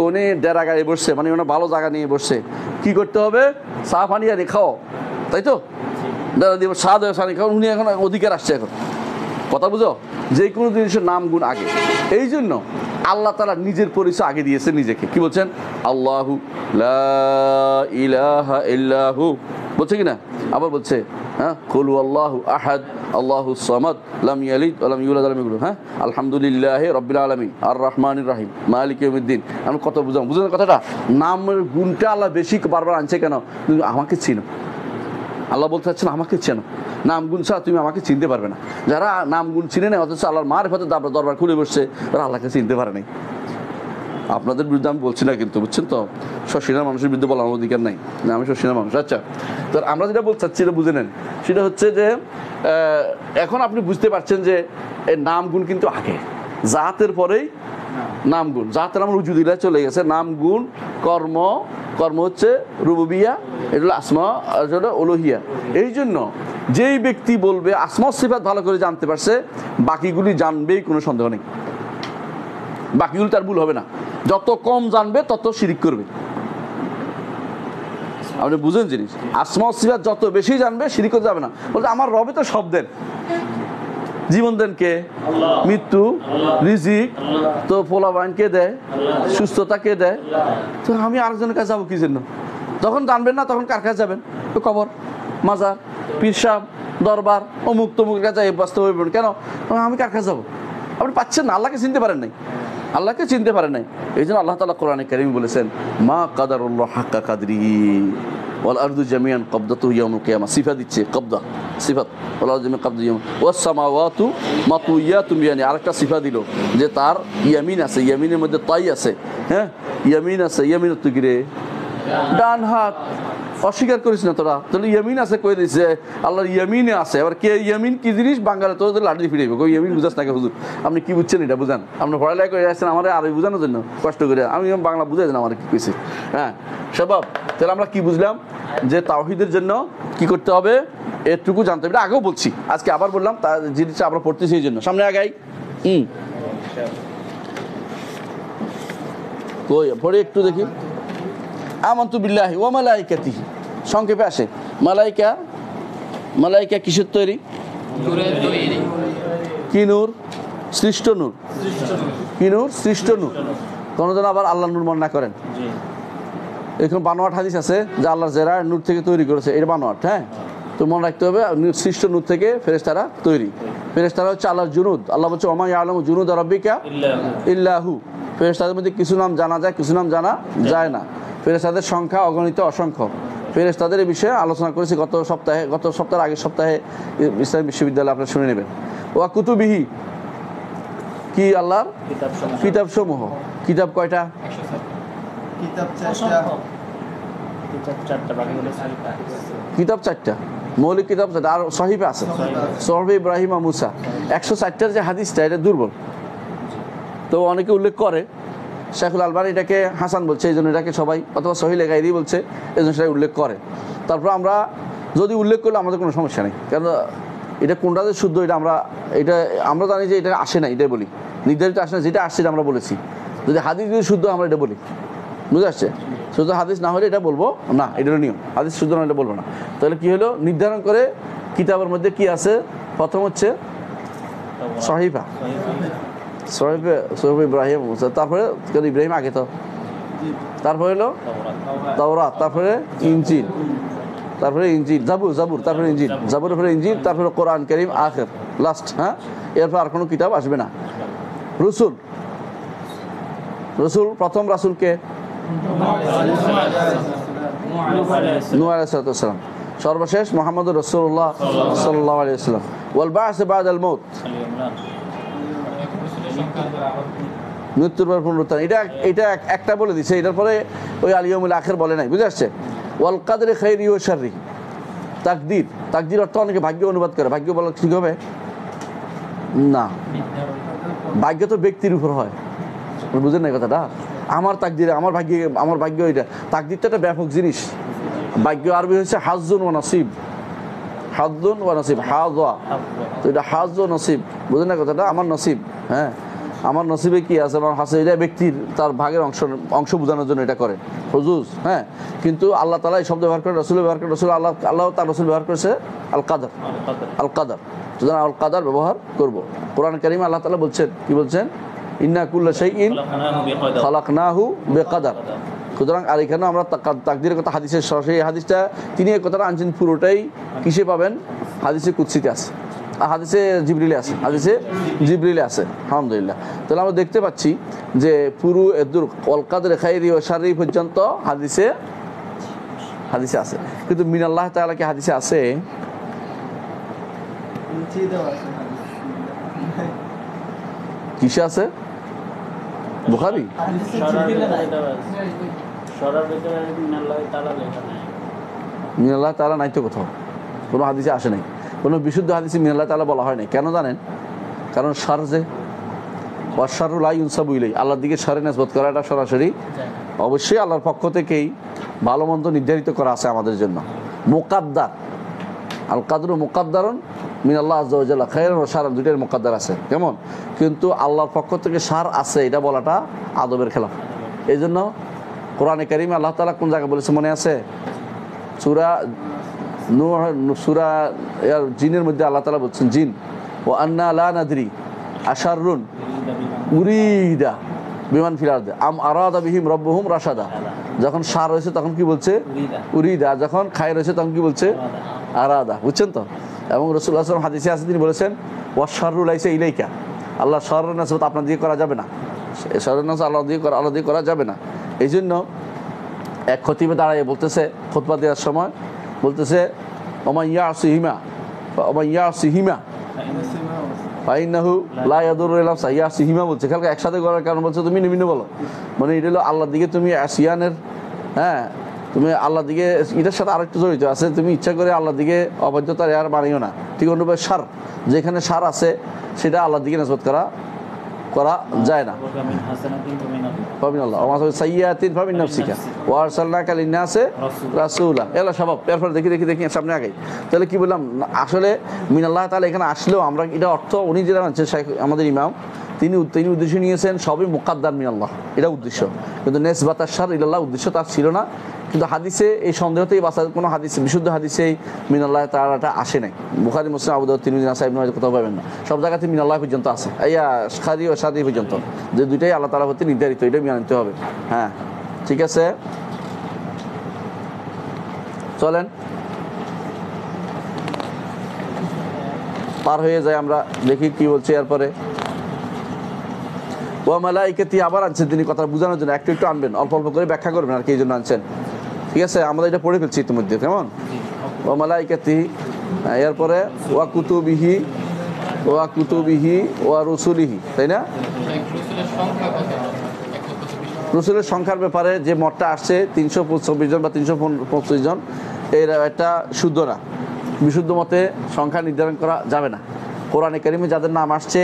উনি ডেরা গাড়ি বসছে, মানে ওনার ভালো জায়গা নিয়ে বসছে, কি করতে হবে, চা পানি আনি খাও, তাই তো, ডেরা দিয়ে চা দেওয়া পানি খাও, উনি এখন অধিকার আসছে। এখন কথা বুঝো, যে কোনো জিনিসের নাম গুণ আগে। এই জন্য আল্লাহ তাআলা নিজের পরিচয় আগে দিয়েছে নিজেকে। কি বলছেন? আল্লাহু লা ইলাহা ইল্লাহু, বলছে কিনা? আবার বলছে, হ্যাঁ, কুল আল্লাহু আহাদ আল্লাহু সামাদ লাম ইয়ালিদ ওয়া লাম ইউলাদ ওয়া লাম ইউলাদ, হ্যাঁ, আলহামদুলিল্লাহি রাব্বিল আলামিন আর রহমানির রহিম মালিকি ইয়াউমিদ্দিন। আমি কত বুঝলেন কথাটা? নামের গুণটা আল্লাহ বেশি বারবার আনছে কেন? তুমি আমাকে চিনো। আল্লাহ বলতে চাচ্ছেন আমাকে চেনো, নাম গুণ ছাড়া তুমি আমাকে চিনতে পারবে না। যারা নাম গুণ চিনে নেয়, অথচ আল্লাহর মারিফতের দরবার খুলে বসছে, তারা আল্লাহকে চিনতে পারে নাই। আপনাদের বিরুদ্ধে আমি বলছি না কিন্তু, বুঝছেন তো, শশীনার মানুষের বিরুদ্ধে বলার অধিকার নাই, না আমি শশীনার মানুষ। আচ্ছা, তো আমরা যেটা বলতে চাচ্ছি এটা বুঝে নেন। সেটা হচ্ছে যে এখন আপনি বুঝতে পারছেন যে এই নাম গুণ কিন্তু আগে, জাতের পরেই নাম গুণ। জাতের আমার উজুদিল্লাহ চলে গেছে, নাম গুণ কর্ম হচ্ছে রুবুবিয়া, এটা হলো আসমা, এটা উলুহিয়া। এই জন্য যেই ব্যক্তি বলবে আসমা সিফাত ভালো করে জানতে পারছে, বাকিগুলি জানবেই, কোনো সন্দেহ নেই, বাকিগুলি তার ভুল হবে না। যত কম জানবে তত শিরিক করবে। আপনি বুঝেন জিনিস, আসমা সিফাত যত বেশি জানবে, শিরিক করতে যাবে না। বলতে আমার রবে তো সব দেন, জীবন দেন কে, মৃত্যু, রিজিক, তো পোলাবাইন কে দেয়, সুস্থতা কে দেয়, তো আমি আরেকজনের কাছে যাবো কি জন্য? যখন জানবেন না, তখন কার কাছে যাবেন? তো কবর, মাজার, পীর সাহেব, দরবার, অমুক তমুকের কাছে বাস্তব হইবেন কেন? আমি কার কাছে যাবো? আপনি পাচ্ছেন না, আল্লাহকে চিনতে পারেন নাই, আল্লাহকে চিনতে পারেন নাই। এই জন্য আল্লাহ তাআলা কোরআনে কারীমে বলেছেন, মা কাদারুল্লাহ হাক্কা কাদরিহি ওয়াল আরদু জামিআন কবদাতুহু ইয়াউমুল কিয়ামা। সিফাত দিচ্ছে, কবদা সিফাত, ওয়াল আরদু জামিআন কবদাতুহু ইয়াউম ওয়াস সামাওয়াতু মাতুইয়াতুম বিয়ামিনি। আরেকটা সিফাত দিল যে তার ইয়ামিন আছে, ইয়ামিনের মধ্যে তাই আছে, হ্যাঁ, ইয়ামিন আছে। ইয়ামিন তো কি রে? ডান হাত। অস্বীকার করিস না তোরা, তাহলে ইয়ামিন আছে কই দিছে, আল্লাহর ইয়ামিনে আছে। আবার কে ইয়ামিন কি জিনিস, বাঙালি তোর লাঠি ফিরাইব, কই ইয়ামিন বুঝাস না কে হুজুর? আপনি কি বুঝছেন এটা বুঝান, আপনি পড়ালেখা করে আসছেন আমার আরবি বুঝানোর জন্য কষ্ট করে, আমি বাংলা বুঝাই দেন আমার কি কইছে। হ্যাঁ সবাব, তাহলে আমরা কি বুঝলাম যে তাওহীদের জন্য কি করতে হবে, এটুকু জানতে হবে। এটা আগেও বলছি, আজকে আবার বললাম, তার জিনিসটা আমরা পড়তেছি এই জন্য। সামনে আগাই, কই পড়ে একটু দেখি। আমানতু বিল্লাহি ওয়া মালাইকাতিহি, সংক্ষেপে আসে। মালাইকা কিসের তৈরি? কি নূর? সৃষ্ট নূর। কি নূর? সৃষ্ট নূর। কোনো যেন আবার আল্লাহ নূর মনে না করেন। এখন বানোয়াট হাদিস আছে যে আল্লাহর জেরা নূর থেকে তৈরি করেছে, এটা বানোয়াট। হ্যাঁ, তো মনে রাখতে হবে সৃষ্ট নূর থেকে ফেরেশতারা তৈরি। ফেরেশতারা হচ্ছে আল্লাহর জুনুদ। আল্লাহ বলছে ওমা ইয়ালামু জুনুদা রাব্বিকা ইল্লাহু। ফেরেশতাদের মধ্যে কিছু নাম জানা যায়, কিছু নাম জানা যায় না। ফেরেশতাদের সংখ্যা অগণিত, অসংখ্য। ফেরেশতাদের এই বিষয়ে আলোচনা করেছি গত সপ্তাহের আগের সপ্তাহে ইসলামী বিশ্ববিদ্যালয়ে, আপনারা শুনে নেবেন। ওয়া কুতুবিহি, কি আল্লাহর কিতাব সমূহ। কিতাব কয়টা? কিতাব 4টা, মৌলিক কিতাব 4টা, আর সহিফা আছে, সহিফে ইব্রাহিম আর মুসা। 104টার যে হাদিসটা, এটা দুর্বল। তো অনেকে উল্লেখ করে, শেখুল আলবানী এটাকে হাসান বলছে, এই জন্য এটাকে সবাই, অথবা সহিহ গায়রি বলছে, এই জন্য সেটা উল্লেখ করে। তারপর আমরা যদি উল্লেখ করলে আমাদের কোনো সমস্যা নেই, কারণ এটা কোনটা যে শুদ্ধ এটা আমরা জানি যে এটা আসে না, এটাই বলি। নির্ধারিত আসে না, যেটা আসছে এটা আমরা বলেছি। যদি হাদিস যদি শুদ্ধ, আমরা এটা বলি। বুঝে আসছে? শুধু হাদিস না হলে এটা বলবো না, এটারও নিয়ম। হাদিস শুদ্ধ না হলে বলবো না। তাহলে কি হলো? নির্ধারণ করে কিতাবের মধ্যে কি আছে। প্রথম হচ্ছে সহিফা, সহিফে ইব্রাহিম মুসা। তারপরে ইব্রাহিম আগে তো, তারপরে হলো তাওরাত, তারপরে ইনজিল, তারপরে ইনজিল, জাবুর, তারপরে ইনজিল, জাবুরের পরে ইনজিল, তারপরে কোরআন কারীম, আখির, লাস্ট। হ্যাঁ, এরপর আর কোনো কিতাব আসবে না। রসুল প্রথম রাসূলকে নূহ আলাইহিস সালাম, সর্বশেষ মুহাম্মদুর রাসূলুল্লাহ সাল্লাল্লাহু আলাইহি ওয়াসাল্লাম। ওয়াল বা'স বা'দাল মাউত, মৃত্যুর পর পুনরুত্থান। এটা একটা বলে দিছে, এটার পরে ওই আল ইয়াউমুল আখির বলে নাই। বুঝে আসছে? ওয়াল কাদরি খাইরি ওয়া শাররি, তাকদীর অর্থ অনেকে ভাগ্য অনুবাদ করে। ভাগ্য বলা ঠিক হবে না, ভাগ্য তো ব্যক্তির উপর হয়। বুঝেন না কথাটা? আমার তাকদীর, আমার ভাগ্য, এটা তাকদীরটা একটা ব্যাপক জিনিস। ভাগ্য আরবি হচ্ছে হাজ্জুন ওয়া নসিব, হাজ্জুন ওয়া নসিব, হাযা। তো এটা হাজ্জ ও নসিব, বুঝেন না কথাটা? আমার নসিব, হ্যাঁ, আমার নসিবে কি আছে, আমার হাসে, এটা ব্যক্তির তার ভাগের অংশ বোঝানোর জন্য এটা করে হুজুজ। হ্যাঁ, কিন্তু আল্লাহ তাআলা এই শব্দ ব্যবহার করে, রাসূল ব্যবহার করে, আল্লাহ তার রাসূল ব্যবহার করেছে আল কাদার। সুতরাং আল কাদার ব্যবহার করব। কোরআন কারীমে আল্লাহ তাআলা বলছেন, কি বলছেন? ইন্না কুল্লা শাইইন খালাকনাহু বিকাদার। সুতরাং আর এখানে আমরা তাকদীরের কথা হাদিসের সরাসরি, হাদিসটা তিনি এই কথাটা আনছেন পুরোটাই কিসে পাবেন? হাদিসে কুদসিতে আছে, হাদিসে জিবরিলে আছে। আলহামদুলিল্লাহ। তাহলে আমরা দেখতে পাচ্ছি যে পুরো এদুর ওয়াল কাদরি খাইরি ওয়া শাররি পর্যন্ত হাদিসে আছে। কিন্তু মিনাল্লাহ তাআলা কি হাদিসে আছে? কিসে আছে? বুখারী? মিনাল্লাহ তাআলা নাই তো কোথাও, কোনো হাদিসে আসে নাই। কোনো বিশুদ্ধ হাদিসে মিনাল্লাহ তাআলা বলা হয় নাই। কেন জানেন? কারণ শার যে ওয়াশারু লা ইউনসাবু ইলাই, আল্লাহর দিকে শারে নিসবত করাটা সরাসরি অবশ্যই আল্লাহর পক্ষ থেকেই ভালো মন্দ নির্ধারিত করা আছে আমাদের জন্য। মুকাদ্দার, আল কাদরু মুকাদ্দারুন মিনাল্লাহ আযজা ওয়া জাল্লা, খায়রুন ওয়া শাররুন, দুইটার মুকাদ্দার আছে। কেমন? কিন্তু আল্লাহর পক্ষ থেকে শার আছে, এটা বলাটা আদবের খেলাফ। এই জন্য কোরআনে কারীমে আল্লাহ তাআলা কোন জায়গায় বলেছে মনে আছে? সূরা জিনের মধ্যে আল্লাহ তাআলা বলছেন, জিন, ও আন্না লা নাদরি আশাররুন উরিদা বিমান ফিল আরদি আম আরাদা বিহিম রাব্বুহুম রাশাদা। যখন শার হয়েছে তখন কি বলছে? উরিদা। যখন খায়র হয়েছে তখন কি বলছে? আরাদা। বুঝছেন তো? এবং রাসূলুল্লাহ সাল্লাল্লাহু আলাইহি ওয়াসাল্লাম হাদিসে আছে, তিনি বলেছেন ওয়াশাররু লাইসা ইলাইকা, আল্লাহ শাররের নিসবত আপনার দিকে করা যাবে না, শাররের নিসবত আল্লাহ দিয়ে করা যাবে না। এই জন্য এক খতিবে দাঁড়ায় বলতেছে, খুতবা দেওয়ার সময় বলতেছে, ওমান ইয়াসিহিমা ফাইন্নাহু লা ইয়াদুররু ইল্লা নাফসা। ইয়াসিহিমা বলছে, কালকে একসাথে করার কারণ বলছে তুমি নিমিন্ন বলো, মানে এটা হলো আল্লাহর দিকে তুমি আসিয়ানের, হ্যাঁ, তুমি আল্লাহর দিকে, এটার সাথে আরেকটু জড়িত আছে, তুমি ইচ্ছা করে আল্লাহর দিকে অবাধ্যতার আর বানিও না। ঠিক অনুরূপে সার, যেখানে সার আছে সেটা আল্লাহর দিকে নিসবত করা যায় না। দেখি সামনে আগে। তাহলে কি বললাম? আসলে মিনাল্লাহ তাআলা এখানে আসলেও আমরা এটা অর্থ উনি যেটা আনছেন, আমাদের ইমাম, তিনি উদ্দেশ্য নিয়েছেন সবই মুকাদ্দার মিনাল্লাহ, এটা উদ্দেশ্য। কিন্তু নেসবাত আশ-শার ইলাল্লাহ উদ্দেশ্য তার ছিল না। কিন্তু হাদিসে এই সন্দেহতেই বাঁচা, কোনো হাদিসে বিশুদ্ধ হাদিসেই মিনাল্লাহ তাআলাটা আসে নাই। বুখারী, মুসলিম, আবু দাউদ, তিরমিজি, নাসাঈ, ইবনে মাজাহ কোথাও পাবেন না। সব জায়গাতে মিনাল্লাহ পর্যন্ত আছে, ইয়া খাদি ও সাদি পর্যন্ত, যে দুইটাই আল্লাহ তাআলা প্রতি নির্ধারিত, এটা মেনে নিতে হবে। হ্যাঁ ঠিক আছে, চলেন পার হয়ে যায়, আমরা দেখি কি বলছে এরপরে। ও মালাইকাতি আবার আনছেন তিনি, কথা বোঝানোর জন্য একটু একটু আনবেন, অল্প অল্প করে ব্যাখ্যা করবেন আর কি, এই জন্য আনছেন। ঠিক আছে, আমরা এটা পড়ে ফেলছি ইতিমধ্যে, কেমন? ও মালাইকাতি, এরপরে ওয়া কুতুবিহি, ওয়া কুতুবিহি ওয়া রুসুলিহি, তাই না? রসুলের সংখ্যার ব্যাপারে যে মতটা আসছে 324 জন বা 325 জন, এর একটা শুদ্ধ না, বিশুদ্ধ মতে সংখ্যা নির্ধারণ করা যাবে না। কোরআনে কারিমে যাদের নাম আসছে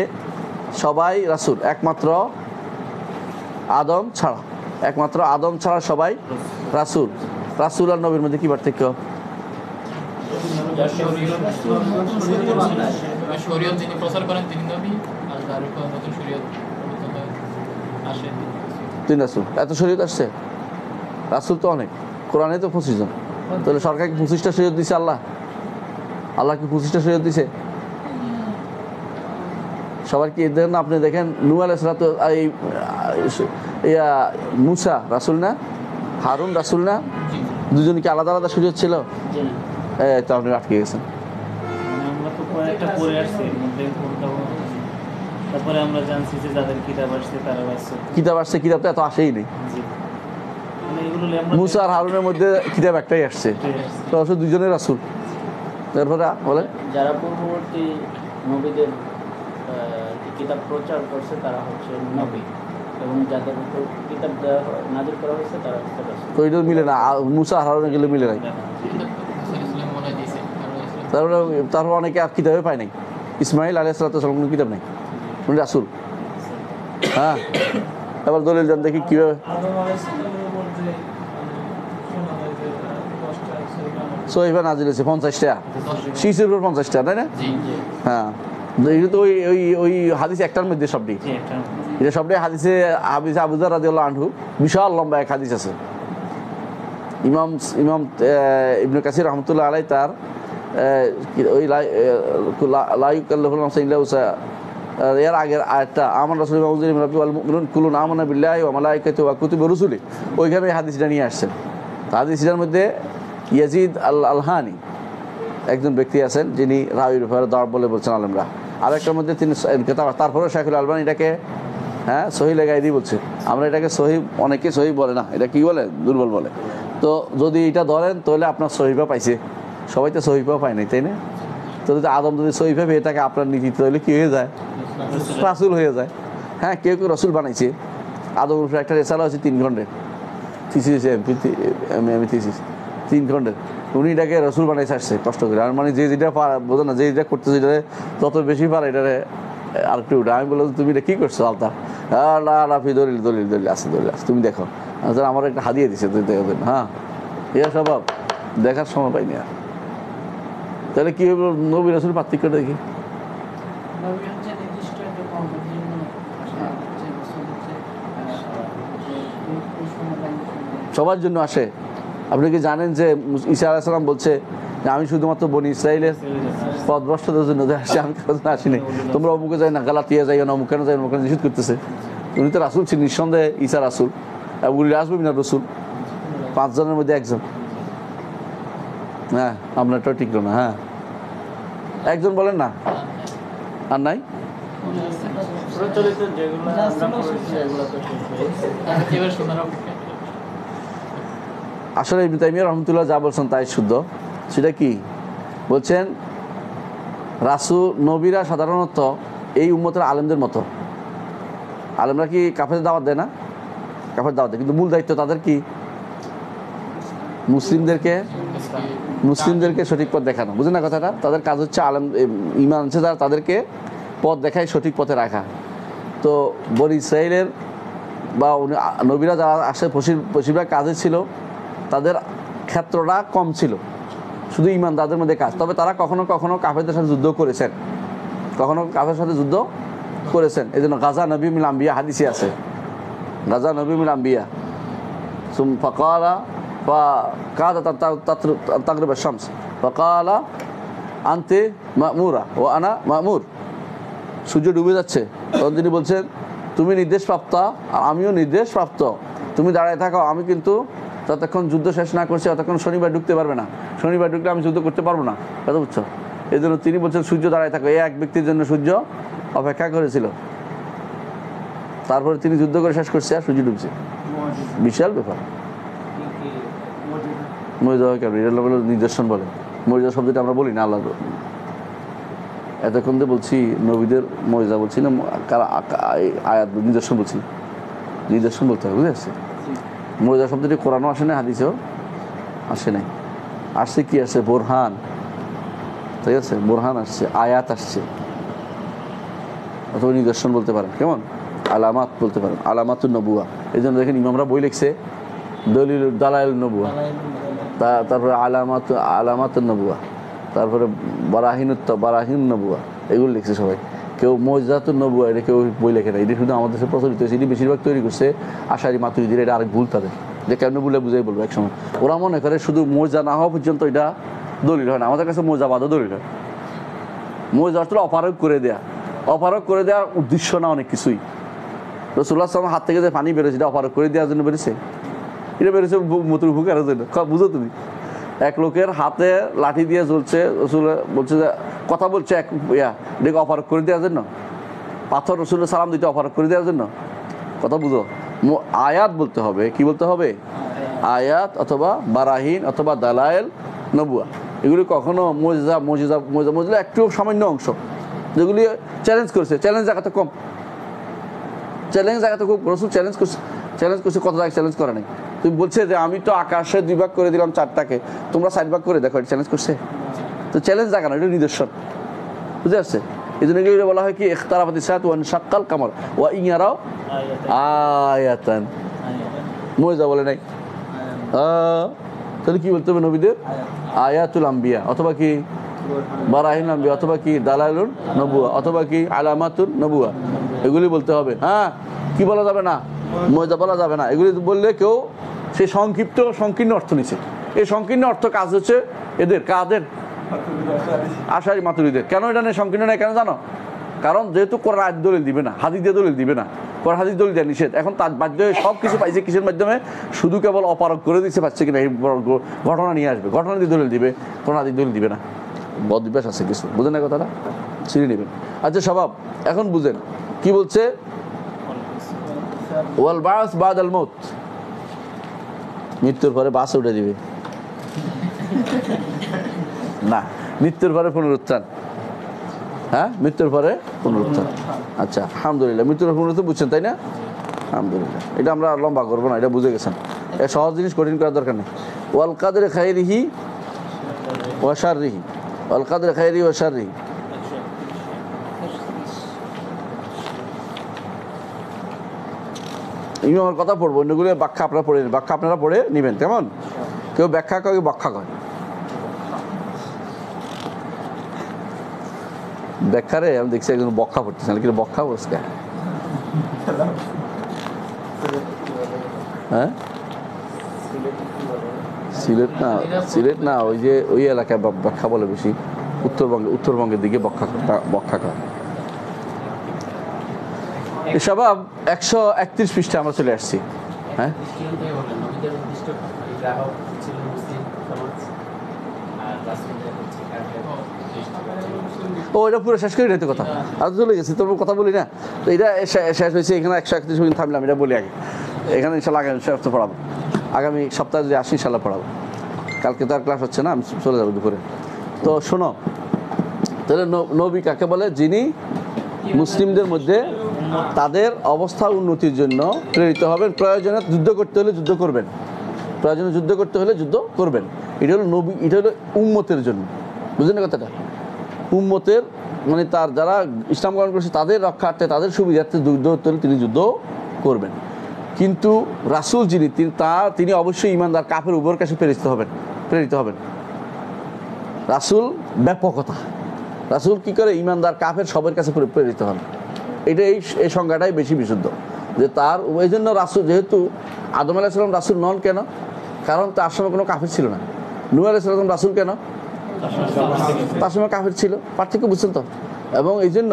সবাই রাসূল, একমাত্র আদম ছাড়া, একমাত্র আদম ছাড়া সবাই রাসূল। রাসূল আর নবীর মধ্যে কি পার্থক্য? তিন রাসূল, এত শরীয়ত আসছে? রাসূল তো অনেক, কোরআনে তো 25 জন, তাহলে সরকারকে 25টা শরীয়ত দিছে আল্লাহ? আল্লাহ কি 25টা শরীয়ত দিছে? সবার কি দেখেন না, আপনি দেখেন নূহ আলাইহিস সালাতু, মুসা রাসূল না, হারুন রাসূল না, দুজন কি আলাদা আলাদা শরীয়ত ছিল? তো আপনি আটকে গেছেন। তারপরে আমরা জানছি যে যাদের কিতাব আসছে তারা কিতাব আসছে, কিতাব তো এত আসেই নেই। মুসা আর হারুনের মধ্যে কিতাব একটাই আসছে, তো আসলে দুজনের রাসূল। তারপরে বলে যারা পূর্ববর্তী নবীদের কিতাব প্রচার করছে তারা হচ্ছে নবী, এবং যাদের উপর কিতাব নাযিল করা হয়েছে তারা হচ্ছে রাসূল। তো এটা মিলে না, মুসা হারুনের গেলে মিলে নাই। তারপরে অনেকে আর কিতাবে পায় নাই। ইসমাইল আলাইহিস সালাম কোনো কিতাব নেই, উনি রাসূল। হ্যাঁ, এবার দলিল দেন দেখি কিভাবে। সহিফা নাজিল হয়েছে 50টা, শিশুর উপর 50টা, তাই না? হ্যাঁ, এটা তো ওই হাদিস একটার মধ্যে সবটি, এটা সবটাই হাদিসে আবু যর রাদিয়াল্লাহু আনহু, বিশাল লম্বা এক হাদিস আছে। ইমাম ইবনে কাসির রাহমাতুল্লাহ আলাইহি তার ওই লা ইউকাল্লিফু নাফসান ইল্লা উসআহা, এর আগের আয়াতটা আমার রাসূল ওয়াল মুমিনুন কুল্লুন আমানা বিল্লাহি ওয়া মালাইকাতিহি ওয়া কুতুবিহি ওয়া রুসুলিহি, ওইখানে হাদিসটা নিয়ে আসছেন। হাদিসটার মধ্যে ইয়াজিদ আল-হানি একজন ব্যক্তি আছেন যিনি রাবির ব্যাপারে দর বলে বলছেন আলেমরা, আর একটার মধ্যে তিনি, তারপরে শাইখুল আলবানী এটাকে সহি লাগাই দিয়ে বলছে। আমরা এটাকে সহি, অনেকে সহি বলে না, এটা কি বলে? দুর্বল বলে। তো যদি এটা ধরেন তাহলে আপনার সহিফা পাইছে, সবাই তো সহিফা পায় নাই, তাই না? তো যদি আদম যদি সহিফা পেয়ে থাকে আপনার নীতি, তাহলে কি হয়ে যায়? রাসূল হয়ে যায়। হ্যাঁ, কেউ কেউ রাসূল বানাইছে। আদমের উপরে একটা রেসালা হচ্ছে 3 খণ্ডের, থিসিস এমপি থিসিস 3 খণ্ডের, উনি এটাকে রসুল বানাইছে আসছে কষ্ট করে। আর মানে যে যেটা পারে বোঝো না, যে যেটা করতেছে এটা যত বেশি পারে এটারে আর একটু উঠে। আমি বললাম তুমি এটা কী করছো আলতা? লাফি দলিল দলিল দলিল আছে, দলিল আছে, তুমি দেখো। আমার একটা হাদিয়ে দিছে, তুই দেখবেন। হ্যাঁ, এর স্বভাব দেখার সময় পাইনি আর। তাহলে কি হইল নবী রাসূল পার্থক্যটা দেখি? সবার জন্য আসে। আপনি কি জানেন যে ঈসা আলাইহিস সালাম বলছে যে আমি শুধুমাত্র বনি ইসরাইলের পথভ্রষ্টদের জন্য আসি, আমি কারো জন্য আসিনি। তোমরা অমুকে যাই না, গালাতিয়া যাই না, অমুকে যাই, অমুকে নিষেধ করতেছে। উনি তো রাসূল ছিলেন, নিঃসন্দেহে ঈসা রাসূল, উনি আসবে না রসুল, 5 জনের মধ্যে একজন। হ্যাঁ, আপনারটাও ঠিক না। হ্যাঁ, একজন বলেন না, আর নাই? আসলে ইবনে তাইমিয়া রাহমাতুল্লাহ যা বলছেন তাই শুদ্ধ। সেটা কি বলছেন? রাসূল নবীরা সাধারণত এই উম্মতের আলেমদের মতো। আলেমরা কি কাফের দাওয়াত দেয় না? কাফের দাওয়াত দেয়, কিন্তু মূল দায়িত্ব তাদের কি? মুসলিমদেরকে সঠিক পথ দেখানো। বুঝেন না কথাটা? তাদের কাজ হচ্ছে আলেম, ঈমান আছে যারা, তাদেরকে পথ দেখায়, সঠিক পথে রাখা। তো বনি ইসরাইলের বা নবীরা যারা আসে বেশিরভাগ কাজে ছিল, তাদের ক্ষেত্রটা কম ছিল, শুধু ঈমানদারদের মধ্যে কাজ। তবে তারা কখনো কখনো কাফেরদের সাথে যুদ্ধ করেছেন, কখনো কাফের সাথে যুদ্ধ করেছেন। এই জন্য গাজা নবী মিল আম্বিয়া হাদিসে আছে, গাজা নবী মিল আম্বিয়া ফাকালা فكادت أن تغرب الشمس فقال أنت مأمورة وأنا مأمور সূর্য ডুবে যাচ্ছে তখন তিনি বলছেন তুমি নির্দেশপ্রাপ্ত আর আমিও নির্দেশপ্রাপ্ত তুমি দাঁড়ায় থাকো আমি কিন্তু যতক্ষণ যুদ্ধ শেষ না করছি ততক্ষণ শনিবার ঢুকতে পারবে না শনিবার ঢুকলে আমি যুদ্ধ করতে পারবো না কথা বুঝছো এই জন্য তিনি বলছেন সূর্য দাঁড়ায় থাকো এই এক ব্যক্তির জন্য সূর্য অপেক্ষা করেছিল তারপরে তিনি যুদ্ধ করে শেষ করছে আর সূর্য ডুবছে বিশাল ব্যাপার মর্যাদা কেন এটা বলে নিদর্শন বলে মর্যাদা শব্দটা আমরা বলি না আল্লাহ এতক্ষণ তো বলছি নবীদের মর্যাদা বলছি না আয়াত নিদর্শন বলছি নিদর্শন বলতে হবে বুঝে আসছে মর্যাদা শব্দটি কোরআনও আসে না হাদিসেও আসে নাই আসছে কি আসছে বোরহান ঠিক আছে বোরহান আসছে আয়াত আসছে অথবা নিদর্শন বলতে পারেন কেমন আলামাত বলতে পারেন আলামাতুন নবুয়া এই জন্য দেখেন ইমামরা বই লিখছে দলিল দালাইল নবুয়া তারপরে আলামাতুন নবুয়া তারপরে বারাহিন নবুয়া এগুলো লিখছে সবাই কেউ মজদাতুন নবুয়া এটা কেউ বই লেখে না এটা শুধু আমাদের দেশে প্রচলিত হয়েছে এটি বেশিরভাগ তৈরি করছে আশারি মাতুরিদির এটা আরেক ভুল তাদের যে কেমন বলে বুঝাই বলবো একসময় ওরা মনে করে শুধু মজা না হওয়া পর্যন্ত এটা দলিল হয় না আমাদের কাছে মজাবাদও দলিল হয় মজা আসলে অপারগ করে দেওয়ার উদ্দেশ্য না অনেক কিছুই রাসূলুল্লাহ সাল্লাল্লাহু আলাইহি ওয়াসাল্লাম হাত থেকে যে পানি বেরোছে এটা অপারগ করে দেওয়ার জন্য বেরোছে এটা বেরোছে মতুর ভুকের জন্য বুঝো তুমি এক লোকের হাতে লাঠি দিয়ে জ্বলছে রসুল বলছে যে কথা বলছে এক দেখে অপারগ করে দেওয়ার জন্য পাথর রসুলের সালাম দিতে অপারগ করে দেওয়ার জন্য কথা বুঝো আয়াত বলতে হবে কি বলতে হবে আয়াত অথবা বারাহিন অথবা দালায়েল নবুয়া এগুলি কখনো মজা একটু সামান্য অংশ যেগুলি চ্যালেঞ্জ করছে চ্যালেঞ্জ জায়গাতে কম রসুল চ্যালেঞ্জ করছে কত জায়গায় চ্যালেঞ্জ করে নাই তুমি বলছে যে আমি তো আকাশে 2 ভাগ করে দিলাম 4টাকে তোমরা 4 ভাগ করে দেখো এটা চ্যালেঞ্জ করছে তো চ্যালেঞ্জ জায়গা না এটা নিদর্শন বুঝে আসছে এই জন্য এগুলো বলা হয় কি ইখতারাবাতি সাত ওয়ান শাক্কাল কামার ওয়া ইন ইয়ারাও আয়াতান মজা বলে নাই তাহলে কি বলতে হবে নবীদের আয়াতুল আম্বিয়া অথবা কি বারাহিন আম্বিয়া অথবা কি দালাইলুন নবুয়া অথবা কি আলামাতুন নবুয়া এগুলি বলতে হবে হ্যাঁ কি বলা যাবে না মজা বলা যাবে না এগুলি বললে কেউ সেই সংকীর্ণ অর্থ নিচ্ছে এই সংকীর্ণ অর্থ কাজ হচ্ছে এদের কাদের আশারি মাতুরিদের কেন এটা নেই সংকীর্ণ নেই কেন জানো কারণ যেহেতু কোরআন আয়াত দলিল দিবে না হাদিস দিয়ে দলিল দিবে না কোরআন হাদিস দলিল দেয় নিষেধ এখন তার বাধ্য হয়ে সব কিছু পাইছে কিসের মাধ্যমে শুধু কেবল অপারগ করে দিচ্ছে পাচ্ছে কিনা এই ঘটনা নিয়ে আসবে ঘটনা দিয়ে দলিল দিবে কোরআন হাদিস দলিল দিবে না বদভ্যাস আছে কিছু বুঝেন না কথাটা ছিঁড়ে নেবেন আচ্ছা স্বভাব এখন বুঝেন কি বলছে ওয়াল বাস বাদাল মউত মৃত্যুর পরে বাস উঠে দিবে না মৃত্যুর পরে পুনরুত্থান হ্যাঁ মৃত্যুর পরে পুনরুত্থান আচ্ছা আলহামদুলিল্লাহ মৃত্যুর পুনরুত্থান বুঝছেন তাই না আলহামদুলিল্লাহ এটা আমরা লম্বা করবো না এটা বুঝে গেছেন এই সহজ জিনিস কঠিন করার দরকার নেই ওয়াল কাদরে খাইরিহি ওয়া শাররিহি ওয়াল কাদরে খাইরিহি ওয়া শাররিহি ইমামের কথা পড়বো অন্যগুলো ব্যাখ্যা আপনারা পড়ে নেবেন কেমন কেউ ব্যাখ্যা করে ব্যাখ্যা করে ব্যাখ্যারে আমি দেখছি একজন বক্কা পড়তেছেন কিন্তু বক্কা বসকে হ্যাঁ সিলেট না ওই এলাকায় ব্যাখ্যা বলে বেশি উত্তরবঙ্গের দিকে বক্কা করে এসব 131 পৃষ্ঠা আমরা চলে আসছি হ্যাঁ ও এটা পুরো শেষ করে নিতে কথা আর চলে গেছি তবু কথা বলি না তো এটা শেষ হয়েছে এখানে 131 মিনিট থামলাম এটা বলি আগে এখানে ইনশাল্লাহ আগামী সপ্তাহে পড়াবো আগামী সপ্তাহে যদি আসি ইনশাল্লাহ পড়াবো কালকে তো আর ক্লাস হচ্ছে না আমি চলে যাবো দুপুরে তো শোনো তাহলে নবী কাকে বলে যিনি মুসলিমদের মধ্যে তাদের অবস্থা উন্নতির জন্য প্রেরিত হবেন প্রয়োজনে যুদ্ধ করতে হলে যুদ্ধ করবেন এটা হলো নবী এটা হলো উম্মতের জন্য বুঝলেন কথাটা উম্মতের মানে তার যারা ইসলাম গ্রহণ করেছে তাদের রক্ষার্থে তাদের সুবিধার্থে যুদ্ধ করতে হলে তিনি যুদ্ধ করবেন কিন্তু রাসূল যিনি তিনি অবশ্যই ঈমানদার কাফের উভয়ের কাছে প্রেরিত হবেন রাসূল ব্যাপকতা রাসূল কি করে ঈমানদার কাফের সবার কাছে প্রেরিত হন এটা এই সংজ্ঞাটাই বেশি বিশুদ্ধ যে তার এই জন্য রাসূল যেহেতু আদম আলাইহিস সালাম রাসূল নন কেন কারণ তার সময় কোনো কাফের ছিল না। নূহ আলাইহিস সালাম রাসূল কেন? তার সময় কাফের ছিল, পার্থক্য বুঝছেন তো? এবং এই জন্য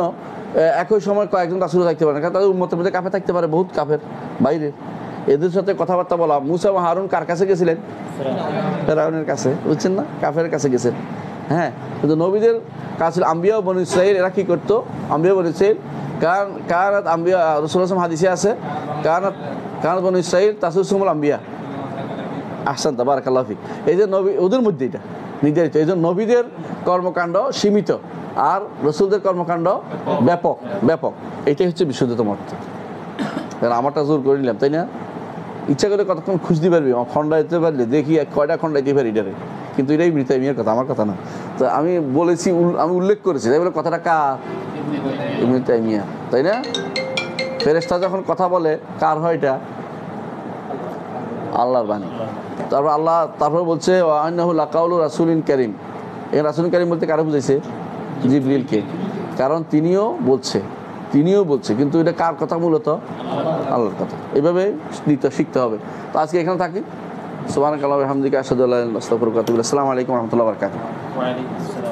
একই সময় কয়েকজন রাসূল থাকতে পারে না, কারণ তাদের উম্মতের মধ্যে কাফের থাকতে পারে, বহুত কাফের বাইরে। এদের সাথে কথাবার্তা বলা। মুসা এবং হারুন কার কাছে গেছিলেন? ফেরাউনের কাছে, বুঝছেন না? কাফের কাছে গেছেন। হ্যাঁ, কিন্তু নবীদের কাছে আম্বিয়া ও বনী ইসরাঈল এরা কি করতো? আম্বিয়া বনী ইসরাঈল কানাত আম্বিয়া, রাসূলুল্লাহ সাল্লাল্লাহু হাদিসে আছে কানাত বনী ইসরাঈল তাসুসুমুল আম্বিয়া। আহসান, তাবারাকাল্লাহু ফিক। এই যে নবী, ওদের মধ্যে এটা নির্ধারিত। এই জন্য নবীদের কর্মকাণ্ড সীমিত আর রসুলদের কর্মকাণ্ড ব্যাপক ব্যাপক। এটাই হচ্ছে বিশুদ্ধতম অর্থ। কারণ আমারটা জোর করে নিলাম, তাই না? ইচ্ছা করে কতক্ষণ খুঁজতে পারবি, আমার খন্ডাইতে পারলে দেখি কয়টা খন্ডাইতে পারি এটারে, কিন্তু এটাই মৃত ইমিয়ার কথা, আমার কথা না। তো আমি বলেছি, আমি উল্লেখ করেছি, তাই বলে কথাটা কার? ইবনে তাইমিয়া, তাই না? ফেরেশতা যখন কথা বলে কার হয় এটা? আল্লাহর বাণী। তারপর বলছে আন্নাহু লাকাউলু রাসূলিন কারীম। এই রাসূলুন কারীম বলতে কারে বুঝাইছে? জিবরিলকে। কারণ তিনিও বলছে, কিন্তু এটা কার কথা? মূলত আল্লাহর কথা। এইভাবে শিখতে হবে। তো আজকে এখানে থাকি। সুবহানাকাল্লাহি ওয়া বিহামদিকা আশহাদু আল্লা ইলাহা ইল্লা আনতা আস্তাগফিরুকা ওয়া আতুবু ইলাইক। আসসালামু আলাইকুম ওয়া রাহমাতুল্লাহি ওয়া বারাকাতুহু।